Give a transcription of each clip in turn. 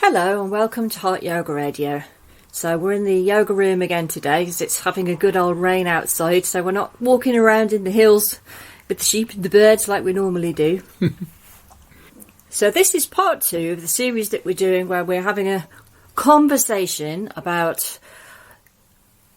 Hello and welcome to Hot Yoga Radio. So we're in the yoga room again today because it's having a good old rain outside, so we're not walking around in the hills with the sheep and the birds like we normally do. So this is part 2 of the series that we're doing where we're having a conversation about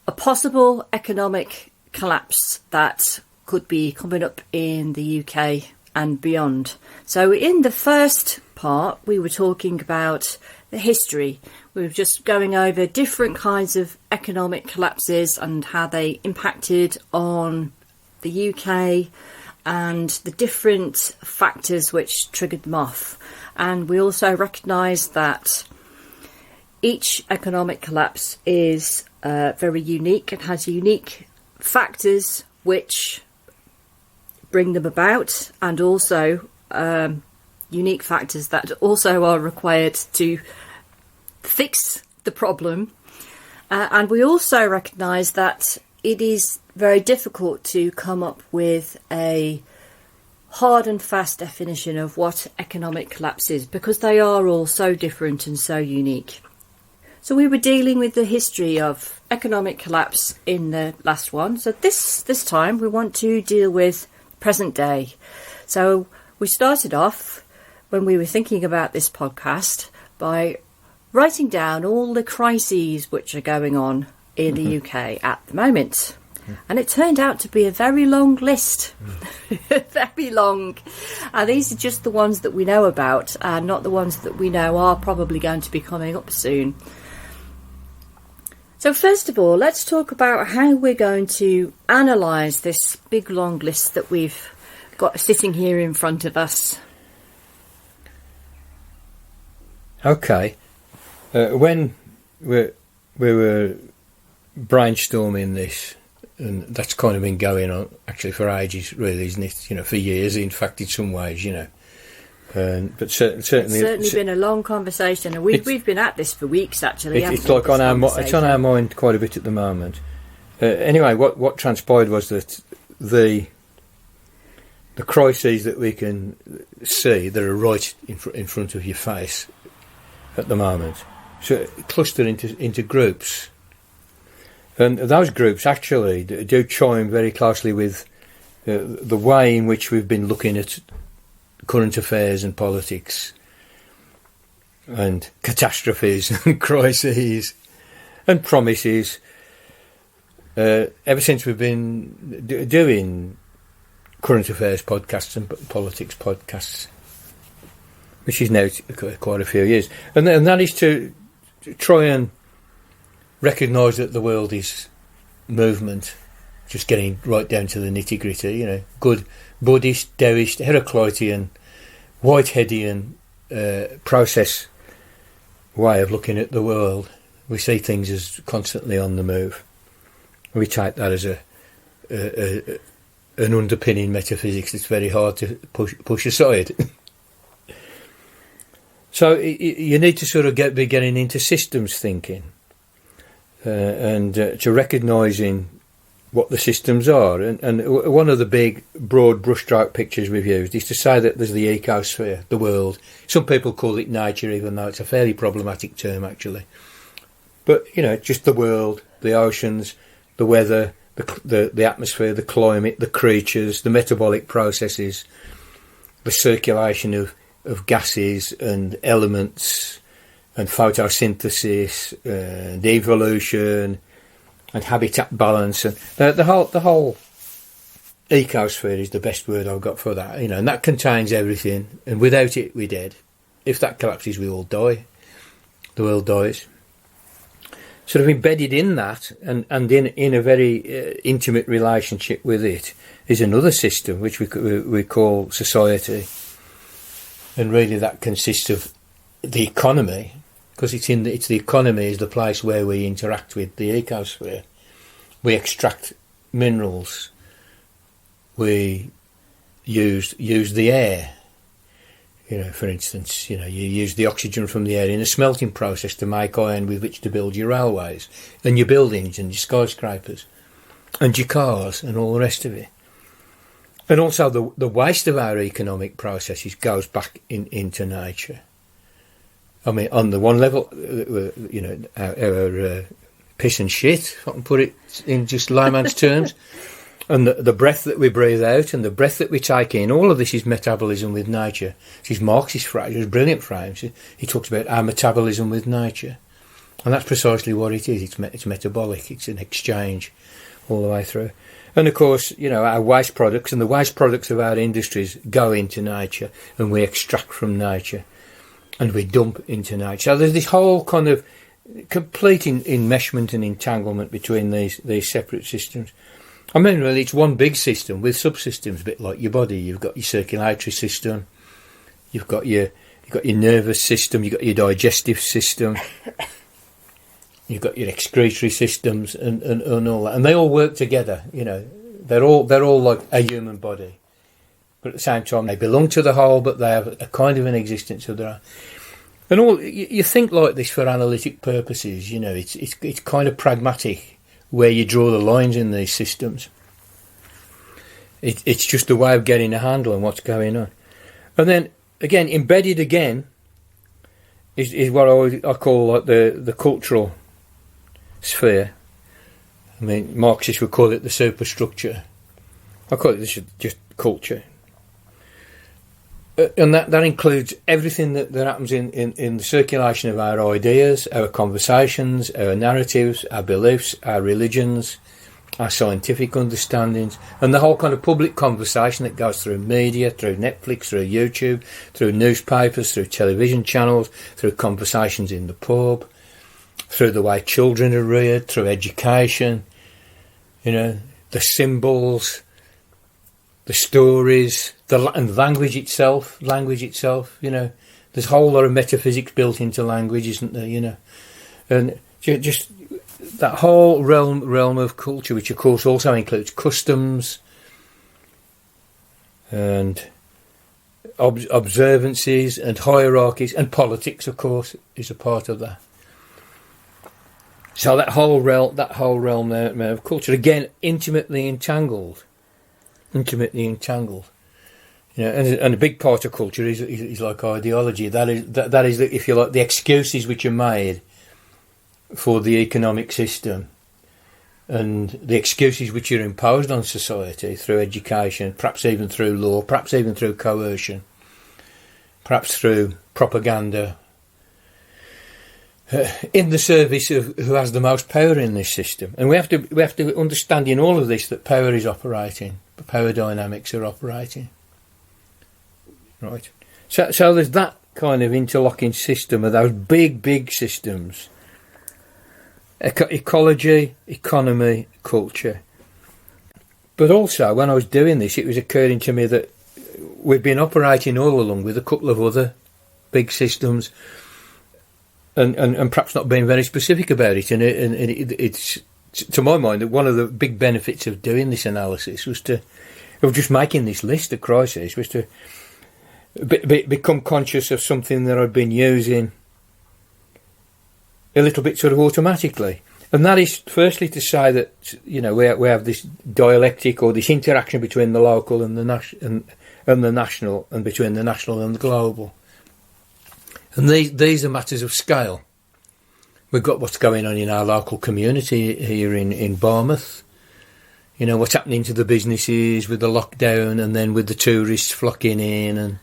a possible economic collapse that could be coming up in the UK and beyond. So in the first part we were talking about the history. We were just going over different kinds of economic collapses and how they impacted on the UK and the different factors which triggered them off. And we also recognised that each economic collapse is very unique and has unique factors which bring them about, and also unique factors that also are required to fix the problem. And we also recognise that it is very difficult to come up with a hard and fast definition of what economic collapse is, because they are all so different and so unique. So we were dealing with the history of economic collapse in the last one. So this time we want to deal with present day. So we started off when we were thinking about this podcast by writing down all the crises which are going on in the UK at the moment. And it turned out to be a very long list. Very long. And these are just the ones that we know about, and not the ones that we know are probably going to be coming up soon. So first of all, let's talk about how we're going to analyse this big long list that we've got sitting here in front of us. Okay. When we were brainstorming this, and that's kind of been going on actually for ages, really, isn't it? You know, for years, in fact, in some ways, you know. But certainly, it's been a long conversation, and we've been at this for weeks. Actually, it's like it's on our mind quite a bit at the moment. Anyway, what transpired was that the crises that we can see that are right in front of your face at the moment, so cluster into groups, and those groups actually do chime very closely with the way in which we've been looking at current affairs and politics and catastrophes and crises and promises ever since we've been doing current affairs podcasts and politics podcasts, which is now quite a few years, and that is to try and recognise that the world is movement, just getting right down to the nitty gritty, you know, good Buddhist, Taoist, Heraclitean, Whiteheadian process way of looking at the world. We see things as constantly on the move. We take that as an underpinning metaphysics that's very hard to push aside. So you need to sort of be getting into systems thinking and to recognising what the systems are. And one of the big, broad brushstroke pictures we've used is to say that there's the ecosphere, the world. Some people call it nature, even though it's a fairly problematic term, actually. But, you know, just the world, the oceans, the weather, the atmosphere, the climate, the creatures, the metabolic processes, the circulation of gases and elements, and photosynthesis, and evolution, and habitat balance, and the whole ecosphere is the best word I've got for that, you know, and that contains everything, and without it we're dead. If that collapses, we all die. The world dies. Sort of embedded in that, and in a very intimate relationship with it, is another system which we call society, and really that consists of the economy, because it's the economy is the place where we interact with the ecosphere. We extract minerals. We use the air. You know, for instance, you know, you use the oxygen from the air in a smelting process to make iron with which to build your railways and your buildings and your skyscrapers and your cars and all the rest of it. And also the waste of our economic processes goes back into nature. I mean, on the one level, our piss and shit, if I can put it in just layman's terms, and the breath that we breathe out and the breath that we take in, all of this is metabolism with nature. This is Marx's phrase, it's a brilliant phrase. He talks about our metabolism with nature. And that's precisely what it is. It's metabolic. It's an exchange all the way through. And of course, our waste products and the waste products of our industries go into nature, and we extract from nature and we dump into nature. So there's this whole kind of complete enmeshment and entanglement between these separate systems. I mean, really, it's one big system with subsystems, a bit like your body. You've got your circulatory system, you've got your nervous system, you've got your digestive system, you've got your excretory systems, and all that, and they all work together. They're all like a human body, but at the same time they belong to the whole, but they have a kind of an existence of their own. And all you think like this for analytic purposes. It's kind of pragmatic where you draw the lines in these systems. It's just a way of getting a handle on what's going on. And then again, embedded again is what I call like the cultural sphere. I mean, Marxists would call it the superstructure. I call it just culture. And that includes everything that happens in the circulation of our ideas, our conversations, our narratives, our beliefs, our religions, our scientific understandings, and the whole kind of public conversation that goes through media, through Netflix, through YouTube, through newspapers, through television channels, through conversations in the pub, through the way children are reared, through education, the symbols, the stories, and language itself, there's a whole lot of metaphysics built into language, isn't there, and just that whole realm of culture, which of course also includes customs and observances and hierarchies, and politics, of course, is a part of that. So that whole realm there of culture, again, intimately entangled. And a big part of culture is like ideology. That is, if you like, the excuses which are made for the economic system, and the excuses which are imposed on society through education, perhaps even through law, perhaps even through coercion, perhaps through propaganda, in the service of who has the most power in this system. And we have to understand in all of this that power is operating, the power dynamics are operating. Right. So there's that kind of interlocking system of those big systems. Ecology, economy, culture. But also, when I was doing this, it was occurring to me that we've been operating all along with a couple of other big systems, and perhaps not being very specific about it. And it's, to my mind, that one of the big benefits of doing this analysis of just making this list of crises, was to become conscious of something that I've been using a little bit sort of automatically. And that is firstly to say that, we have this dialectic, or this interaction between the local and the national, and between the national and the global. And these are matters of scale. We've got what's going on in our local community here in Barmouth. What's happening to the businesses with the lockdown, and then with the tourists flocking in, and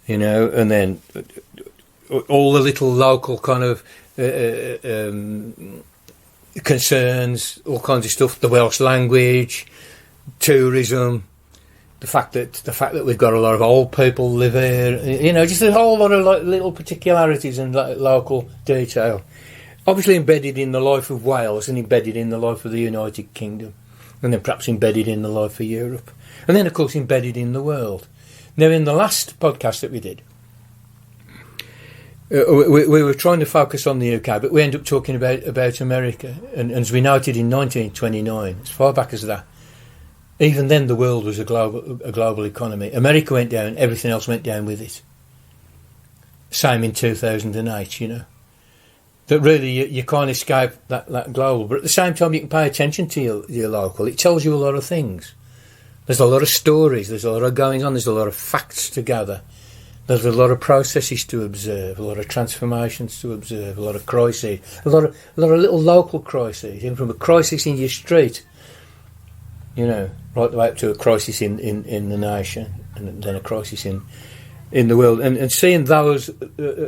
and then all the little local kind of concerns, all kinds of stuff, the Welsh language, tourism, the fact that we've got a lot of old people live here, just a whole lot of little particularities and local detail, obviously embedded in the life of Wales and embedded in the life of the United Kingdom, and then perhaps embedded in the life of Europe, and then of course embedded in the world. Now, in the last podcast that we did, we were trying to focus on the UK, but we ended up talking about America. And as we noted in 1929, as far back as that, even then the world was a global economy. America went down, everything else went down with it. Same in 2008, That really you can't escape that global. But at the same time, you can pay attention to your local. It tells you a lot of things. There's a lot of stories, there's a lot of going on, there's a lot of facts to gather. There's a lot of processes to observe, a lot of transformations to observe, a lot of crises, a lot of little local crises, even from a crisis in your street, right the way up to a crisis in the nation, and then a crisis in the world, and seeing those,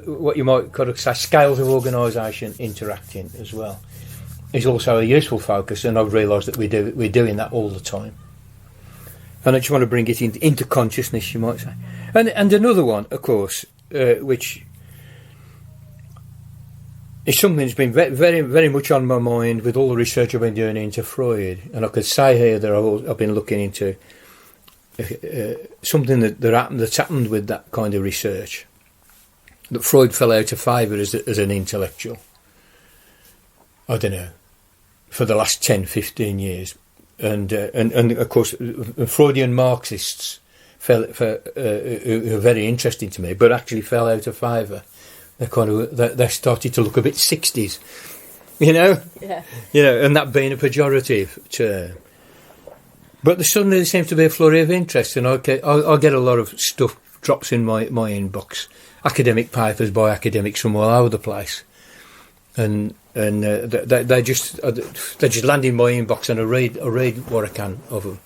what you might kind of say, scales of organisation interacting as well, is also a useful focus, and I've realised that we're doing that all the time. And I just want to bring it into consciousness, you might say. And another one, of course, which is something that's been very, very much on my mind with all the research I've been doing into Freud. And I could say here that I've been looking into something that's happened with that kind of research, that Freud fell out of favour as an intellectual. I don't know, for the last 10, 15 years. And of course, Freudian Marxists who are very interesting to me, but actually fell out of favour. They started to look a bit 60s, Yeah. And that being a pejorative term. But suddenly there seems to be a flurry of interest, and I get a lot of stuff drops in my inbox, academic papers by academics from all over the place, and they just land in my inbox, and I read what I can of them.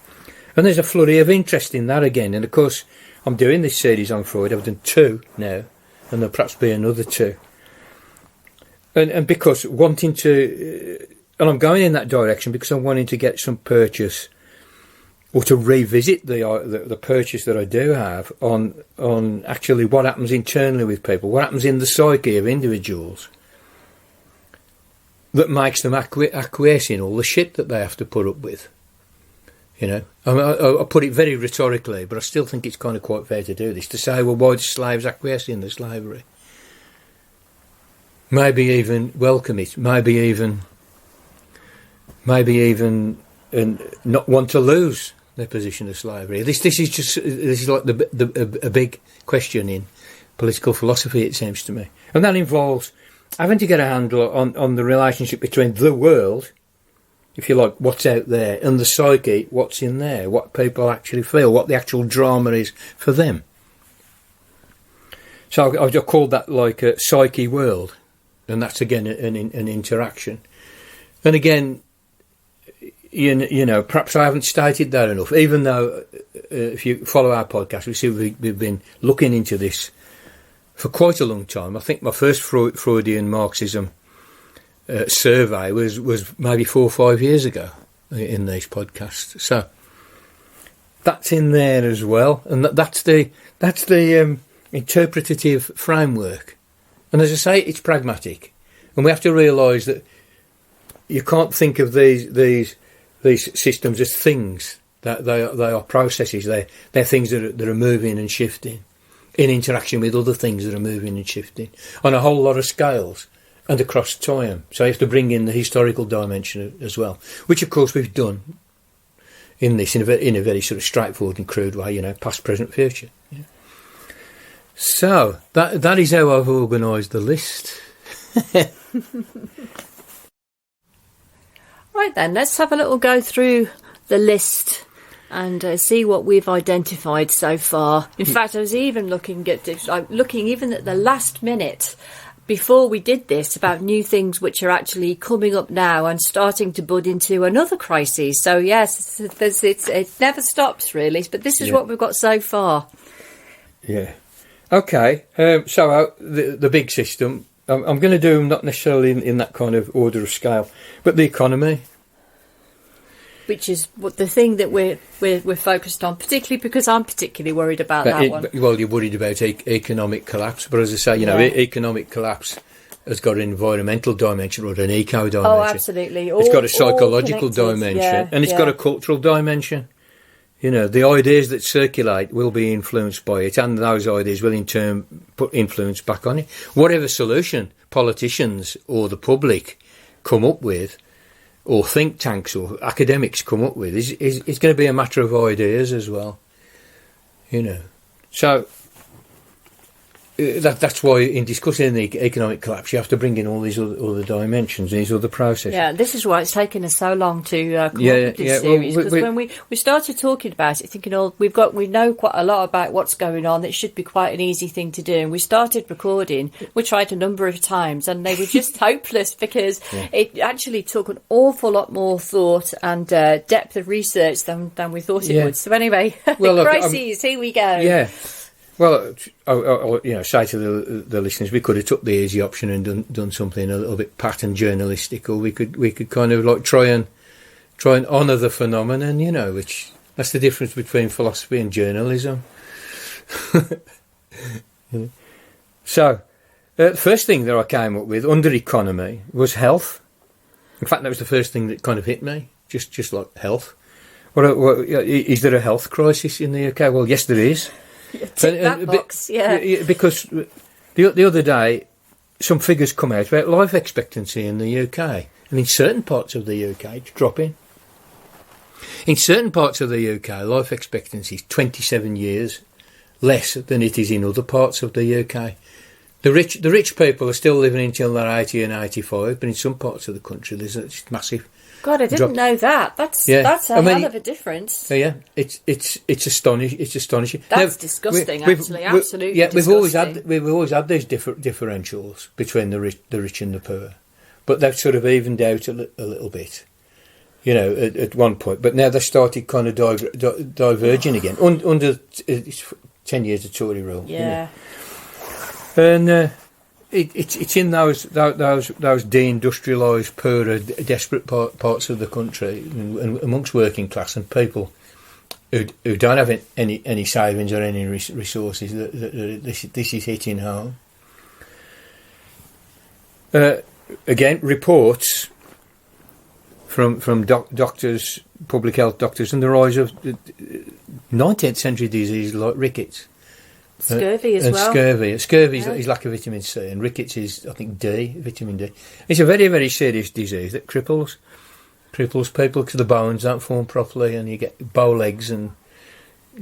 And there's a flurry of interest in that again. And of course, I'm doing this series on Freud. I've done 2 now, and there'll perhaps be another 2. And because wanting to, and I'm going in that direction because I'm wanting to get some purchase, or to revisit the purchase that I do have on actually what happens internally with people, what happens in the psyche of individuals that makes them acquiesce in all the shit that they have to put up with. I put it very rhetorically, but I still think it's kind of quite fair to do this, to say, well, why do slaves acquiesce in the slavery? Maybe even welcome it, maybe even and not want to lose their position of slavery. This is like a big question in political philosophy, it seems to me, and that involves having to get a handle on the relationship between the world, if you like, what's out there, and the psyche, what's in there, what people actually feel, what the actual drama is for them. So I've just called that like a psyche world, and that's again an interaction. And again, perhaps I haven't stated that enough, even though if you follow our podcast, we see we've been looking into this for quite a long time. I think my first Freudian Marxism survey was maybe 4 or 5 years ago in these podcasts. So that's in there as well, and that's the interpretative framework. And as I say, it's pragmatic, and we have to realise that you can't think of these systems as things. That they are processes. They're things that are moving and shifting in interaction with other things that are moving and shifting on a whole lot of scales and across time. So you have to bring in the historical dimension as well, which of course we've done in this in a very sort of straightforward and crude way, past, present, future. Yeah. So that is how I've organised the list. Right then, let's have a little go through the list and see what we've identified so far. In fact, I was even looking at the last minute before we did this about new things which are actually coming up now and starting to bud into another crisis. So yes, it never stops really, but this is what we've got so far. Yeah. Okay, so the big system, I'm going to do them not necessarily in that kind of order of scale, but the economy. Which is what the thing that we're focused on, particularly because I'm particularly worried about that one. Well, you're worried about economic collapse, but as I say, economic collapse has got an environmental dimension or an eco dimension. Oh, absolutely. It's got a psychological dimension, and it's got a cultural dimension. The ideas that circulate will be influenced by it, and those ideas will in turn put influence back on it. Whatever solution politicians or the public come up with, or think tanks or academics come up with, is going to be a matter of ideas as well. So that's why in discussing the economic collapse, you have to bring in all these other dimensions, these other processes. Yeah, this is why it's taken us so long to come up with this series. Because when we started talking about it, thinking, we know quite a lot about what's going on. It should be quite an easy thing to do. And we started recording. We tried a number of times, and they were just hopeless because it actually took an awful lot more thought and depth of research than we thought it would. So anyway, crises. Here we go. Yeah. Well, I say to the listeners, we could have took the easy option and done something a little bit pattern journalistic, or we could kind of like try and honour the phenomenon, which that's the difference between philosophy and journalism. So, the first thing that I came up with under economy was health. In fact, that was the first thing that kind of hit me, just like health. What is there a health crisis in the UK? Well, yes, there is. Tick that box, because the other day, some figures come out about life expectancy in the UK, and in certain parts of the UK, it's dropping. In certain parts of the UK, life expectancy is 27 years less than it is in other parts of the UK. The rich people are still living until they're 80 and 85, but in some parts of the country, there's a massive. God, I didn't know that. That's a hell of a difference. Yeah, it's astonishing. It's astonishing. That's disgusting. Absolutely. Yeah, disgusting. we've always had these differentials between the rich and the poor, but they've sort of evened out a little bit, at one point. But now they started kind of diverging again under 10 years of Tory rule. Yeah. And it's in those deindustrialised, poorer, desperate parts of the country, and amongst working class and people who don't have any savings or any resources that this is hitting home. Again, reports from doctors, public health doctors, and the rise of 19th century diseases like rickets. Scurvy as well. Scurvy is lack of vitamin C, and rickets is, I think, vitamin D. It's a very, very serious disease that cripples people because the bones don't form properly, and you get bow legs, and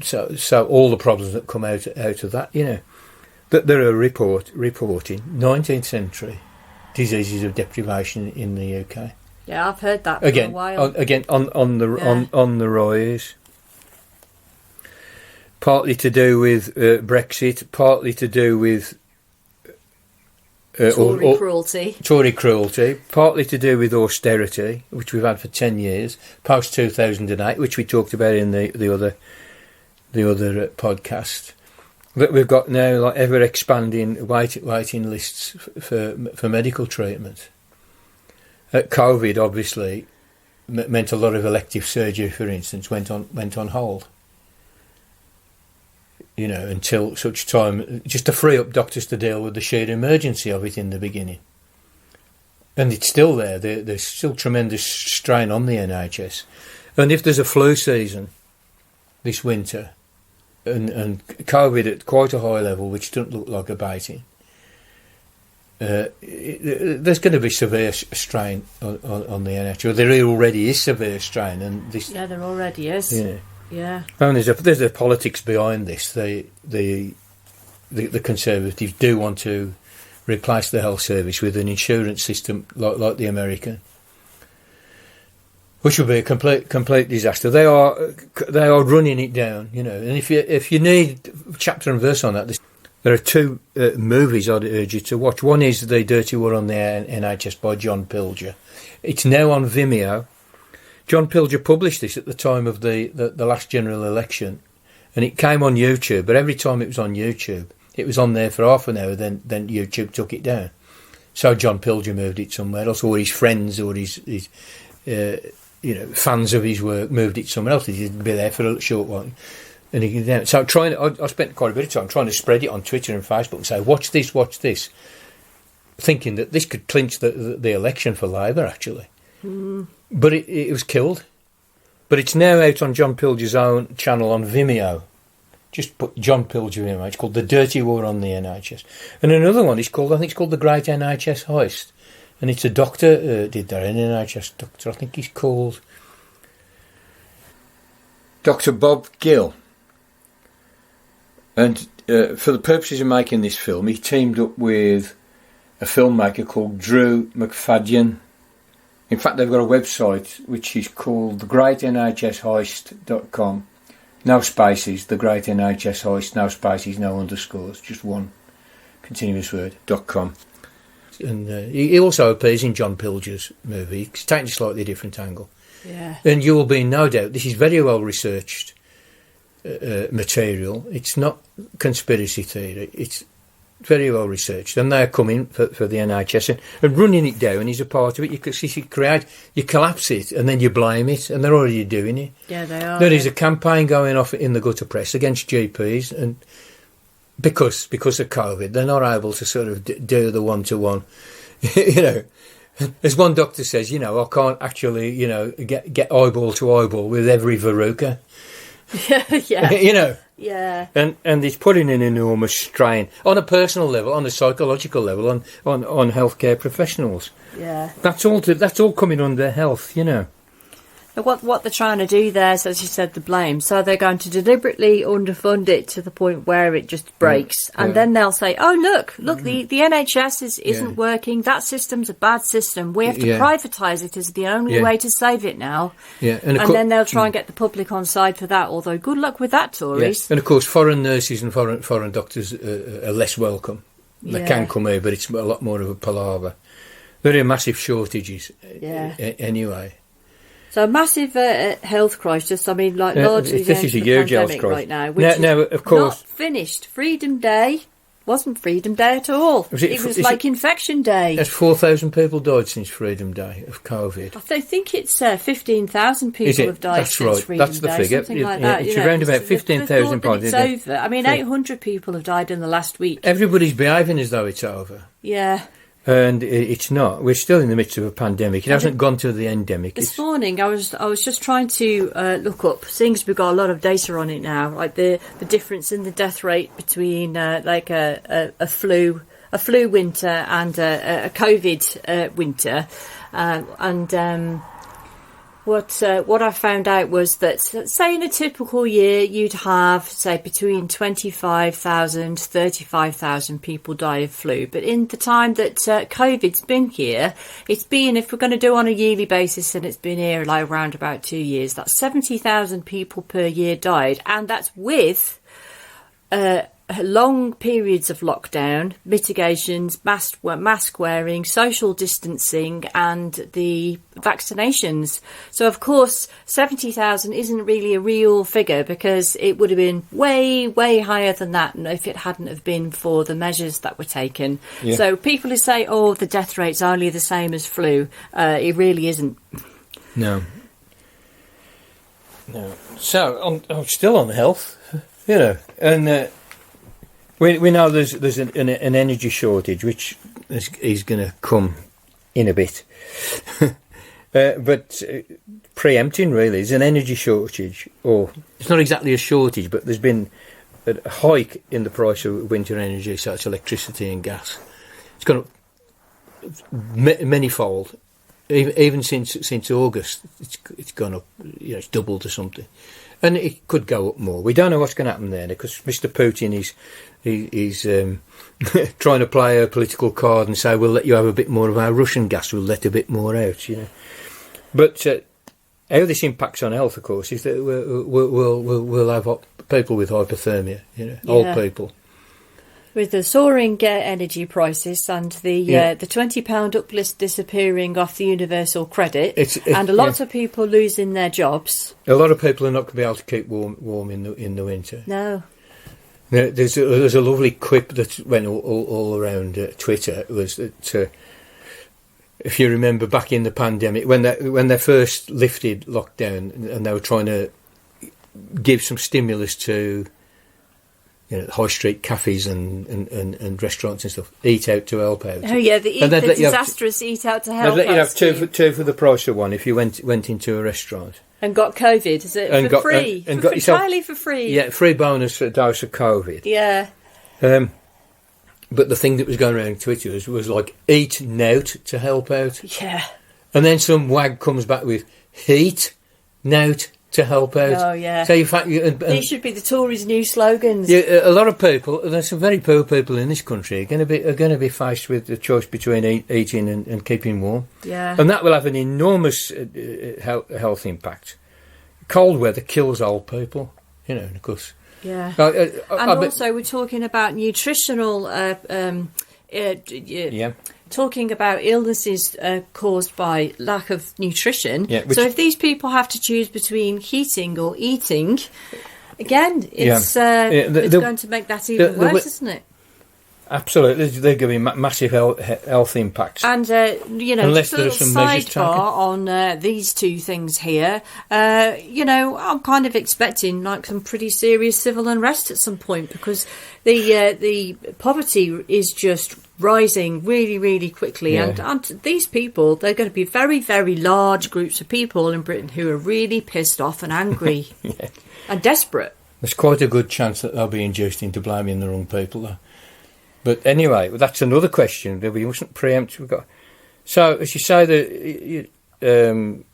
so all the problems that come out of that, that there are reporting 19th century diseases of deprivation in the UK. Yeah, I've heard that for a while. On the rise. Partly to do with Brexit, partly to do with Tory cruelty, partly to do with austerity, which we've had for 10 years, post 2008, which we talked about in the other podcast. That we've got now, like, ever expanding waiting lists for medical treatment. COVID obviously meant a lot of elective surgery, for instance, went on hold. Until such time, just to free up doctors to deal with the sheer emergency of it in the beginning. And it's still there. There's still tremendous strain on the NHS. And if there's a flu season this winter, and COVID at quite a high level, which doesn't look like abating, there's going to be severe strain on the NHS. There already is severe strain. Yeah, there already is. Yeah. And there's a politics behind this. The Conservatives do want to replace the health service with an insurance system like the American, which would be a complete disaster. They are running it down, And if you need chapter and verse on that, there are two movies I'd urge you to watch. One is The Dirty War on the NHS by John Pilger. It's now on Vimeo. John Pilger published this at the time of the last general election, and it came on YouTube, but every time it was on YouTube, it was on there for half an hour, then YouTube took it down. So John Pilger moved it somewhere else, or his friends, or his fans of his work moved it somewhere else. He'd be there for a short while, and he down. So I spent quite a bit of time trying to spread it on Twitter and Facebook and say, watch this, thinking that this could clinch the election for Labour, actually. But it was killed. But it's now out on John Pilger's own channel on Vimeo. Just put John Pilger Vimeo. It's called The Dirty War on the NHS. And another one is called The Great NHS Heist. And it's a doctor did that, an NHS doctor. I think he's called Dr. Bob Gill. And for the purposes of making this film, he teamed up with a filmmaker called Drew McFadden. In fact, they've got a website which is called thegreatnhsheist.com. No spaces, The Great NHS Heist, no spaces, no underscores, just one continuous word, .com. And he also appears in John Pilger's movie. It's taken a slightly different angle. Yeah. And you will be in no doubt, this is very well researched material. It's not conspiracy theory, it's very well researched. And they're coming for the NHS and running it down is a part of it. You collapse it and then you blame it, and they're already doing it. Yeah, they are. There is a campaign going off in the gutter press against GPs, and because of COVID, they're not able to sort of do the one-to-one. You know, as one doctor says, I can't actually, get eyeball to eyeball with every verruca. Yeah. Yeah. And it's putting an enormous strain on a personal level, on a psychological level, on healthcare professionals. Yeah. That's all coming under health, What they're trying to do there is, as you said, the blame. So they're going to deliberately underfund it to the point where it just breaks. And then they'll say, oh, look, the NHS isn't working. That system's a bad system. We have to privatise it as the only way to save it now. Yeah. And then they'll try and get the public on side for that, although good luck with that, Tories. Yeah. And, of course, foreign nurses and foreign doctors are less welcome. They can come here, but it's a lot more of a palaver. There are massive shortages anyway. So a massive health crisis. I mean, largely this is a huge health crisis right now. Which now, of course, not finished. Freedom Day wasn't Freedom Day at all. It was like Infection Day. There's 4,000 people died since Freedom Day of COVID. I think it's 15,000 people have died since Freedom Day. That's the figure. Something like that. It's around about 15,000 people. It's over. I mean, 800 people have died in the last week. Everybody's behaving as though it's over. Yeah. And it's not. We're still in the midst of a pandemic. It hasn't gone to the endemic. This morning, I was just trying to look up, seeing as we've got a lot of data on it now, like the difference in the death rate between like a flu winter and a COVID winter, and what I found out was that, say, in a typical year, you'd have, say, between 25,000, 35,000 people die of flu. But in the time that COVID's been here, it's been, if we're going to do on a yearly basis, and it's been here like around about 2 years, that's 70,000 people per year died. And that's with long periods of lockdown, mitigations, mask wearing, social distancing, and the vaccinations. So, of course, 70,000 isn't really a real figure, because it would have been way, way higher than that if it hadn't have been for the measures that were taken. Yeah. So people who say, oh, the death rate's only the same as flu, it really isn't. No. So, I'm still on health, and... We know there's an energy shortage, which is going to come in a bit. But preempting, really, is an energy shortage. Or it's not exactly a shortage, but there's been a hike in the price of winter energy, so it's electricity and gas. It's gone up manyfold. Even since August, it's gone up. It's doubled or something. And it could go up more. We don't know what's going to happen there, because Mr. Putin is trying to play a political card and say, we'll let you have a bit more of our Russian gas, we'll let a bit more out, But how this impacts on health, of course, is that we'll have people with hypothermia, old people. With the soaring energy prices and the £20 uplift disappearing off the universal credit, and a lot of people losing their jobs. A lot of people are not going to be able to keep warm in the winter. No. There's a lovely quip that went all around Twitter. It was that if you remember back in the pandemic, when they first lifted lockdown and they were trying to give some stimulus to high street cafes and restaurants and stuff, eat out to help out. Oh yeah, the disastrous eat out to help out. They'd let you have two for the price of one if you went into a restaurant. And got COVID, is it? For free? And got yourself, entirely for free? Yeah, free bonus for a dose of COVID. Yeah. But the thing that was going around Twitter was like, eat nout to help out. Yeah. And then some wag comes back with, heat nout to help out. Oh, yeah. So in fact, These should be the Tories' new slogans. yeah, a lot of people, there's some very poor people in this country, are going to be faced with the choice between eating and keeping warm. Yeah. And that will have an enormous health impact. Cold weather kills old people, and of course. Yeah. And also, we're talking about nutritional. Talking about illnesses caused by lack of nutrition. Yeah, so if these people have to choose between heating or eating, again, it's going to make that even worse, isn't it? Absolutely, they're going to be massive health impacts. And, unless there are some measures taken. On these two things here, I'm kind of expecting like some pretty serious civil unrest at some point, because the poverty is just rising really, really quickly. Yeah. And these people, they're going to be very, very large groups of people in Britain who are really pissed off and angry and desperate. There's quite a good chance that they'll be induced into blaming the wrong people, though. But anyway, that's another question that we mustn't preempt. So, as you say, we're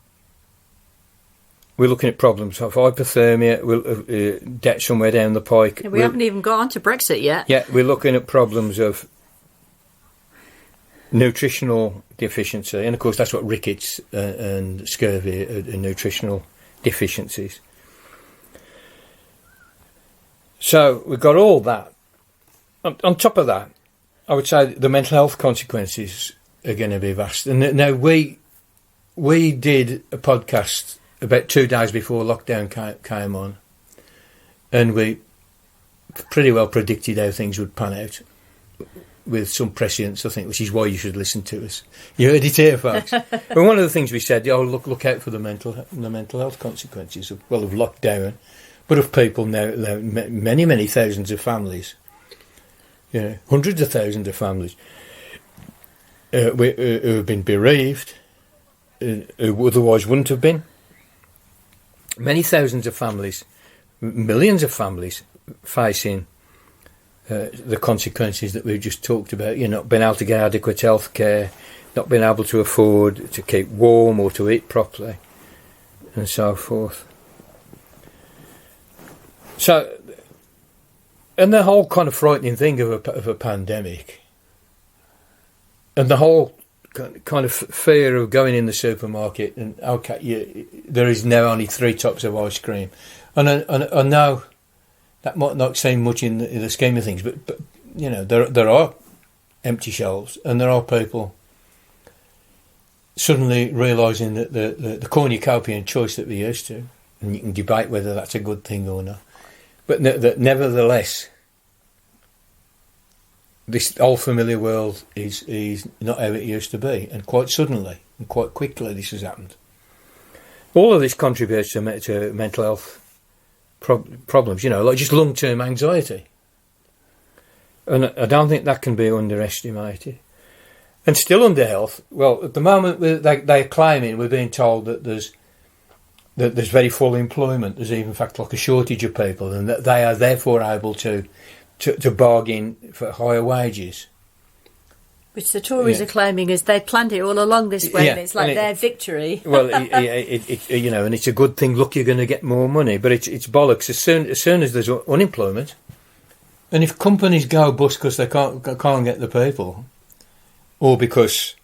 looking at problems of hypothermia, debt somewhere down the pike. We haven't even got on to Brexit yet. Yeah, we're looking at problems of nutritional deficiency, and of course that's what rickets and scurvy are nutritional deficiencies. So we've got all that. On top of that, I would say the mental health consequences are going to be vast. And now we did a podcast about 2 days before lockdown came on, and we pretty well predicted how things would pan out, with some prescience, I think, which is why you should listen to us. You heard it here, folks. But one of the things we said, look out for the mental health consequences of lockdown, but of people now many, many thousands of families. Hundreds of thousands of families who have been bereaved, who otherwise wouldn't have been. Many thousands of families, millions of families facing the consequences that we've just talked about. Not being able to get adequate health care, not being able to afford to keep warm or to eat properly, and so forth. So, and the whole kind of frightening thing of a pandemic, and the whole kind of fear of going in the supermarket and there is now only 3 types of ice cream, and I know that might not seem much in the scheme of things, but there are empty shelves, and there are people suddenly realising that the cornucopian choice that we used to, and you can debate whether that's a good thing or not. But that nevertheless, this old familiar world is not how it used to be, and quite suddenly and quite quickly this has happened. All of this contributes to mental health problems, like just long-term anxiety, and I don't think that can be underestimated. And still under health, well, at the moment they're claiming, we're being told that there's very full employment. There's even, in fact, like a shortage of people, and that they are therefore able to bargain for higher wages. Which the Tories are claiming is they planned it all along this way, and it's like their victory. Well, and it's a good thing. Look, you're going to get more money, but it's bollocks. As soon as there's unemployment, and if companies go bust because they can't get the people, or because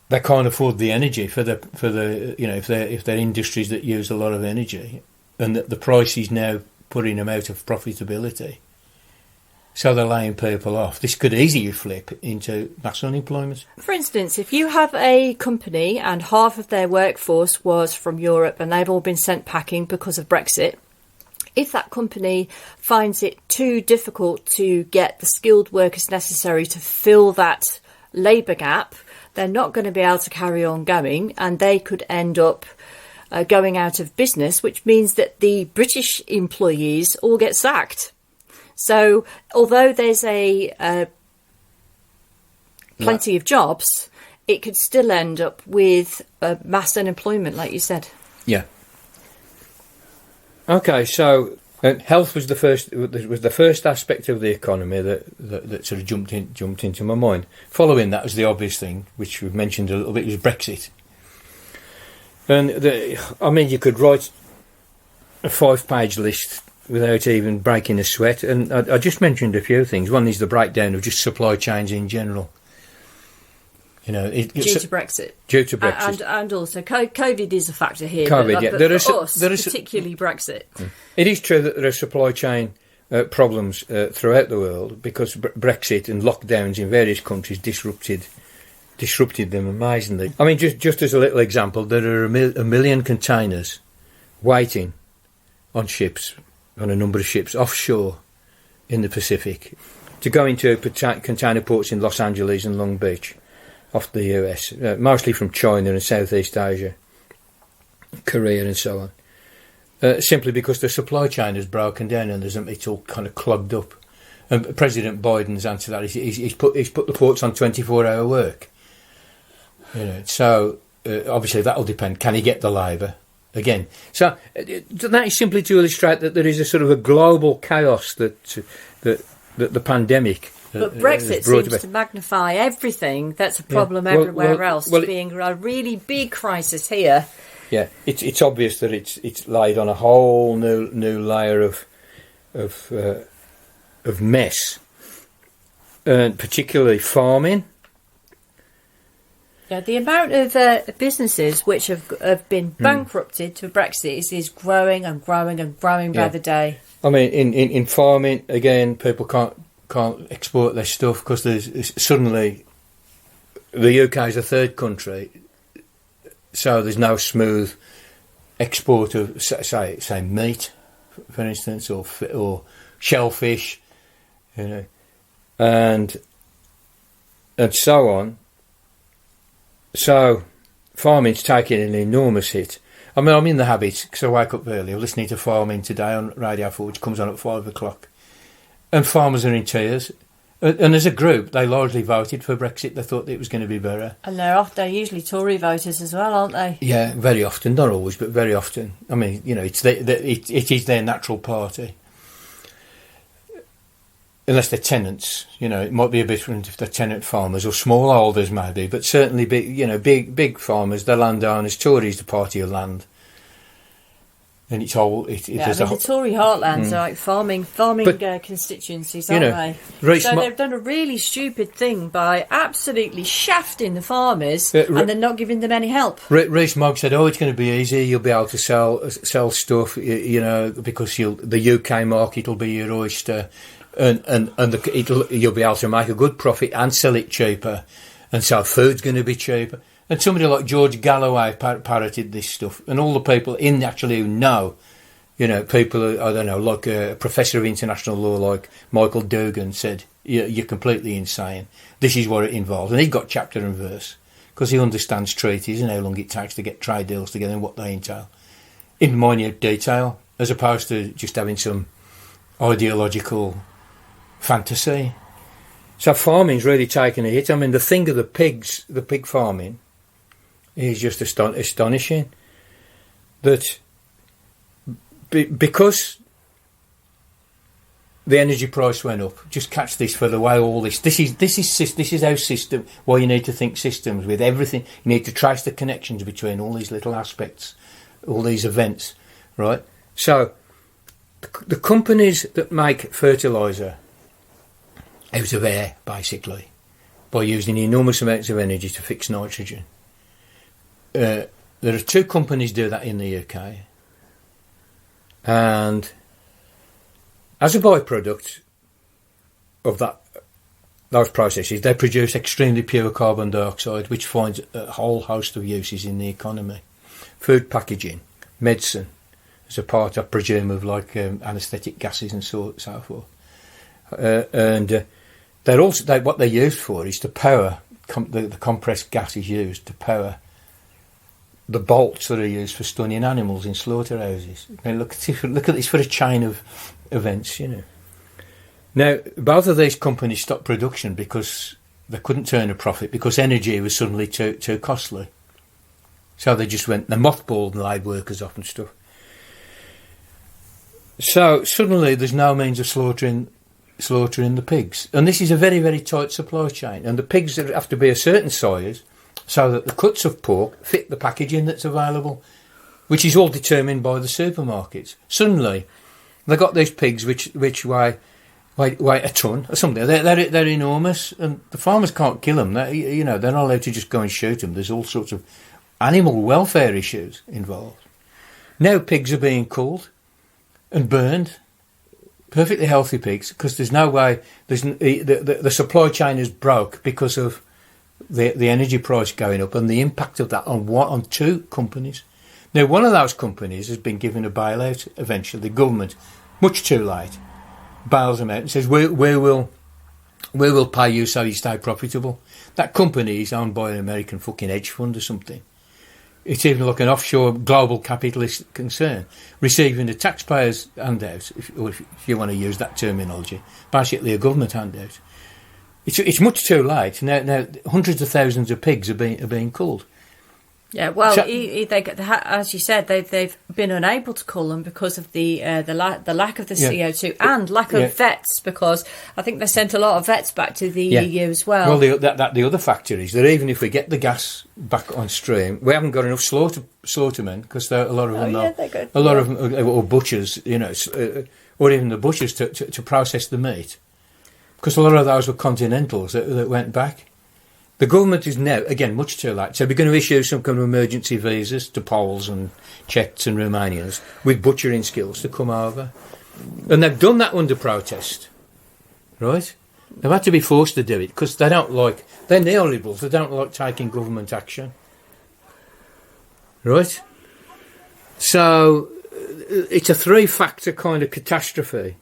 they can't afford the energy for the if they're industries that use a lot of energy, and that the price is now putting them out of profitability, so they're laying people off. This could easily flip into mass unemployment. For instance, if you have a company and half of their workforce was from Europe and they've all been sent packing because of Brexit, if that company finds it too difficult to get the skilled workers necessary to fill that labour gap, they're not going to be able to carry on going, and they could end up going out of business, which means that the British employees all get sacked. So although there's plenty of jobs, it could still end up with mass unemployment, like you said. Yeah. Okay, so health was the first aspect of the economy that sort of jumped into my mind. Following that was the obvious thing, which we've mentioned a little bit, was Brexit. And you could write a 5-page list without even breaking a sweat. And I just mentioned a few things. One is the breakdown of just supply chains in general. You know, due to Brexit. Due to Brexit, and also COVID is a factor here. COVID, but, yeah. But There for is us, particularly Brexit. It is true that there are supply chain problems throughout the world because Brexit and lockdowns in various countries disrupted them amazingly. I mean, just as a little example, there are a million containers waiting on ships, on a number of ships offshore in the Pacific, to go into container ports in Los Angeles and Long Beach, off the US, mostly from China and Southeast Asia, Korea and so on, simply because the supply chain has broken down and it's all kind of clogged up. And President Biden's answer to that is he's put the ports on 24-hour work. You know, so obviously that'll depend. Can he get the labour again? So that is simply to illustrate that there is a sort of a global chaos that the pandemic. But Brexit seems to magnify everything that's a problem everywhere else, being a really big crisis here. Yeah, it's obvious that it's laid on a whole new layer of mess, and particularly farming. Yeah, the amount of businesses which have been bankrupted to Brexit is growing and growing and growing by the day. I mean, in farming again, people can't export their stuff because there's suddenly the UK is a third country, so there's no smooth export of say meat, for instance, or shellfish, you know, and so on. So farming's taking an enormous hit. I mean, I'm in the habit because I wake up early. I'm listening to Farming Today on Radio 4, which comes on at 5 o'clock. And farmers are in tears. And as a group, they largely voted for Brexit. They thought it was going to be better. And they're usually Tory voters as well, aren't they? Yeah, very often. Not always, but very often. I mean, you know, it is their natural party. Unless they're tenants, you know, it might be a bit different if they're tenant farmers or smallholders maybe, but certainly big farmers, they're landowners. Tories, the party of land. And it's whole. The Tory heartlands are like farming constituencies, aren't they? So they've done a really stupid thing by absolutely shafting the farmers, and they're not giving them any help. Rees Mogg said, "Oh, it's going to be easy. You'll be able to sell stuff, you know, because the UK market will be your oyster, and you'll be able to make a good profit and sell it cheaper, and so food's going to be cheaper." And somebody like George Galloway parroted this stuff, and all the people who know, you know, people, I don't know, like a professor of international law like Michael Dugan said, you're completely insane. This is what it involves. And he got chapter and verse, because he understands treaties and how long it takes to get trade deals together and what they entail, in minute detail, as opposed to just having some ideological fantasy. So farming's really taken a hit. I mean, the thing of the pig farming, is just astonishing that because the energy price went up. Just catch this for the way all this is how system. Why you need to think systems with everything. You need to trace the connections between all these little aspects, all these events, right? So the companies that make fertiliser out of air, basically, by using enormous amounts of energy to fix nitrogen. There are 2 companies do that in the UK, and as a byproduct of those processes, they produce extremely pure carbon dioxide, which finds a whole host of uses in the economy. Food packaging, medicine, as a part, I presume, of like anaesthetic gases and so forth. And they're also what they're used for is to power the compressed gas is used to power the bolts that are used for stunning animals in slaughterhouses. Now look at this for a chain of events, you know. Now, both of these companies stopped production because they couldn't turn a profit because energy was suddenly too costly. So they mothballed and laid workers off and stuff. So suddenly there's no means of slaughtering the pigs. And this is a very, very tight supply chain. And the pigs have to be a certain size so that the cuts of pork fit the packaging that's available, which is all determined by the supermarkets. Suddenly, they got these pigs which weigh a ton or something. They're enormous, and the farmers can't kill them. They're not allowed to just go and shoot them. There's all sorts of animal welfare issues involved. Now pigs are being culled and burned, perfectly healthy pigs, because there's no way. The supply chain is broke because of the energy price going up and the impact of that on two companies. Now, one of those companies has been given a bailout eventually. The government, much too late, bails them out and says, we will pay you so you stay profitable. That company is owned by an American fucking hedge fund or something. It's even like an offshore global capitalist concern, receiving a taxpayer's handout, if you want to use that terminology, basically a government handout. It's much too late. Now hundreds of thousands of pigs are being culled. Yeah, well, as you said, they've been unable to cull them because of the lack of the CO2 and lack of vets, because I think they sent a lot of vets back to the EU as well. Well, the other factor is that even if we get the gas back on stream, we haven't got enough slaughtermen, because a lot of them or butchers, or even the butchers to process the meat, because a lot of those were continentals that went back. The government is now, again, much too late. So we're going to issue some kind of emergency visas to Poles and Czechs and Romanians with butchering skills to come over. And they've done that under protest, right? They've had to be forced to do it because they're neoliberals, they don't like taking government action. Right? So it's a three-factor kind of catastrophe.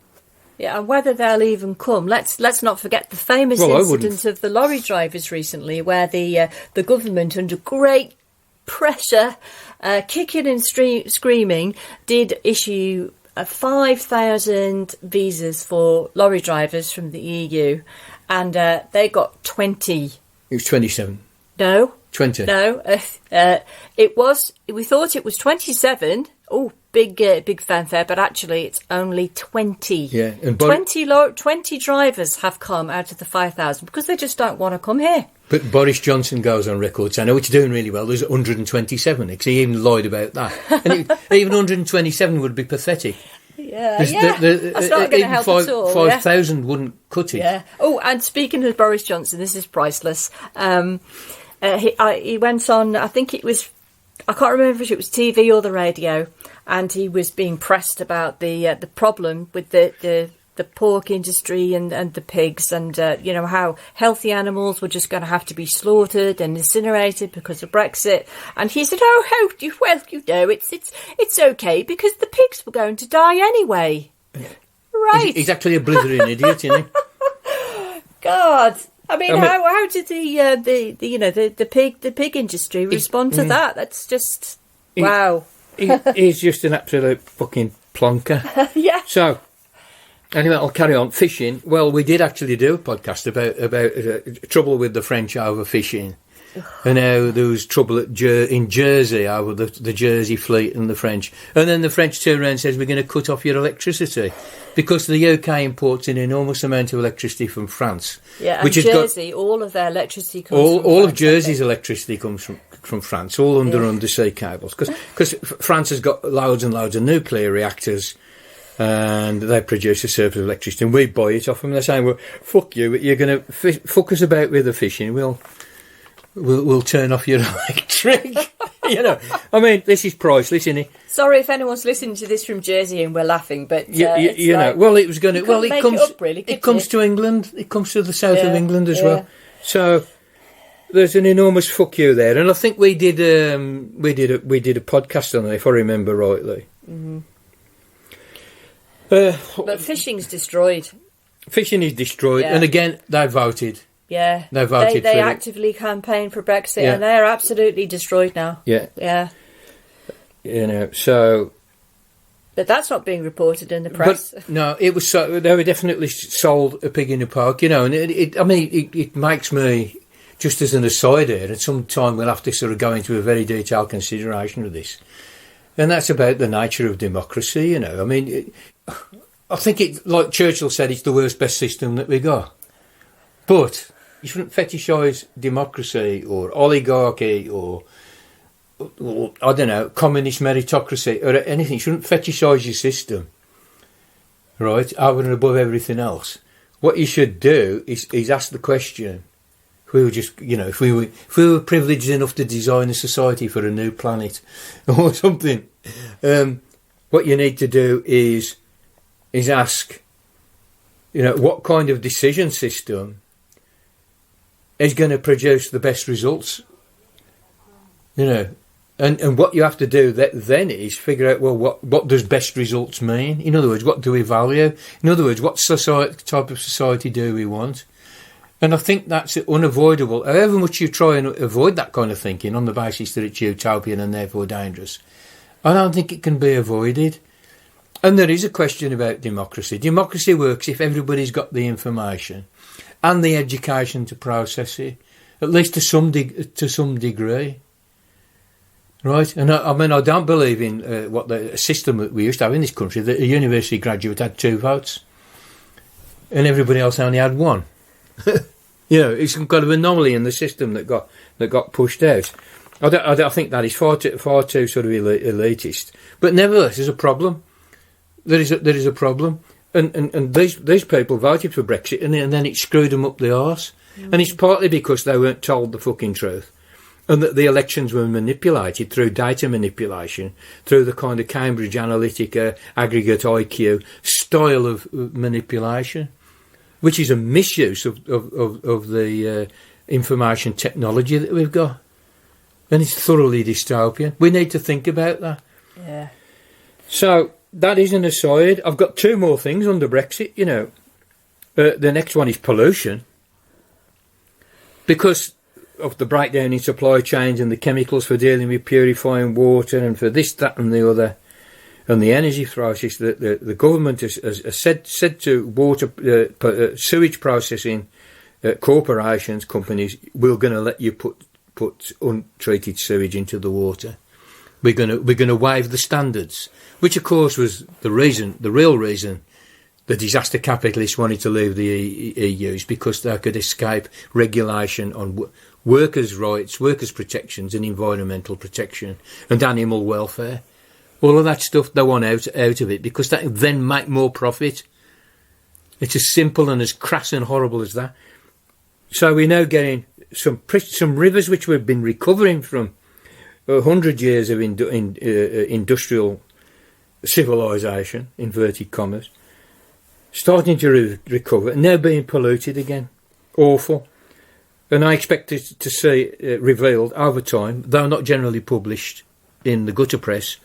Yeah, and whether they'll even come. Let's not forget the famous incident of the lorry drivers recently, where the government, under great pressure, kicking and screaming, did issue 5,000 visas for lorry drivers from the EU, and they got 20. It was 27. No. 20. No. It was. We thought it was 27. Oh, big fanfare, but actually it's only 20. Yeah, and 20 drivers have come out of the 5,000 because they just don't want to come here. But Boris Johnson goes on record saying, it's doing really well. There's 127, because he even lied about that. And even 127 would be pathetic. Yeah, that's not going to help at all. 5,000 wouldn't cut it. Yeah. Oh, and speaking of Boris Johnson, this is priceless. He went on, I can't remember if it was TV or the radio, and he was being pressed about the problem with the pork industry and the pigs, and how healthy animals were just going to have to be slaughtered and incinerated because of Brexit. And he said, it's okay because the pigs were going to die anyway. Yeah. Right. He's actually a blithering idiot, isn't he? God. I mean, how did the pig industry respond to that? That's just wow. He's just an absolute fucking plonker. Yeah. So anyway, I'll carry on. Fishing. Well, we did actually do a podcast about trouble with the French over fishing, and how there was trouble in Jersey over the Jersey fleet and the French. And then the French turn around and says, we're going to cut off your electricity, because the UK imports an enormous amount of electricity from France. Yeah, and Jersey, all of their electricity comes from France. All of Jersey's electricity comes from France, all under undersea cables. Because France has got loads and loads of nuclear reactors, and they produce a surplus of electricity, and we buy it off them. They're saying, well, fuck you, you're going to fuck us about with the fishing, We'll turn off your electric. I mean, this is priceless, isn't it? Sorry if anyone's listening to this from Jersey and we're laughing, but well, it was going to. Well, it comes to England. It comes to the south of England as well. So there's an enormous fuck you there, and I think we did a podcast on it, if I remember rightly. Mm-hmm. But fishing's destroyed. Fishing is destroyed, and again they voted. Yeah, they voted. They actively campaigned for Brexit, and they're absolutely destroyed now. Yeah, yeah. So. But that's not being reported in the press. But, no, it was. They were definitely sold a pig in a park, and it makes me, just as an aside here, at some time we'll have to sort of go into a very detailed consideration of this, and that's about the nature of democracy. I mean, I think like Churchill said, it's the worst best system that we got, but fetishise democracy or oligarchy or I don't know, communist meritocracy or anything. You shouldn't fetishise your system, right, over and above everything else. What you should do is ask the question: if we were just, if we were privileged enough to design a society for a new planet or something, what you need to do is ask, what kind of decision system is going to produce the best results, And what you have to do then is figure out, well, what does best results mean? In other words, what do we value? In other words, what type of society do we want? And I think that's unavoidable. However much you try and avoid that kind of thinking on the basis that it's utopian and therefore dangerous, I don't think it can be avoided. And there is a question about democracy. Democracy works if everybody's got the information and the education to process it, at least to some degree. Right, and I don't believe in a system that we used to have in this country, that a university graduate had 2 votes and everybody else only had 1. It's some kind of anomaly in the system that got pushed out. I think that is far too sort of elitist. But nevertheless, there's a problem. There is a problem, and these people voted for Brexit, and then it screwed them up the arse, and it's partly because they weren't told the fucking truth. And that the elections were manipulated through data manipulation, through the kind of Cambridge Analytica aggregate IQ style of manipulation, which is a misuse of the information technology that we've got. And it's thoroughly dystopian. We need to think about that. Yeah. So that is an aside. I've got 2 more things under Brexit, The next one is pollution. Because of the breakdown in supply chains and the chemicals for dealing with purifying water and for this, that and the other, and the energy crisis, the government has said to water sewage processing companies, we're going to let you put untreated sewage into the water. We're going to waive the standards, which of course was the real reason the disaster capitalists wanted to leave the EU, is because they could escape regulation on workers' rights, workers' protections and environmental protection and animal welfare. All of that stuff, they want out of it because that then make more profit. It's as simple and as crass and horrible as that. So we're now getting some rivers which we've been recovering from 100 years of industrial civilization, inverted commas, starting to recover and now being polluted again. Awful. And I expect to see revealed over time, though not generally published in the gutter press,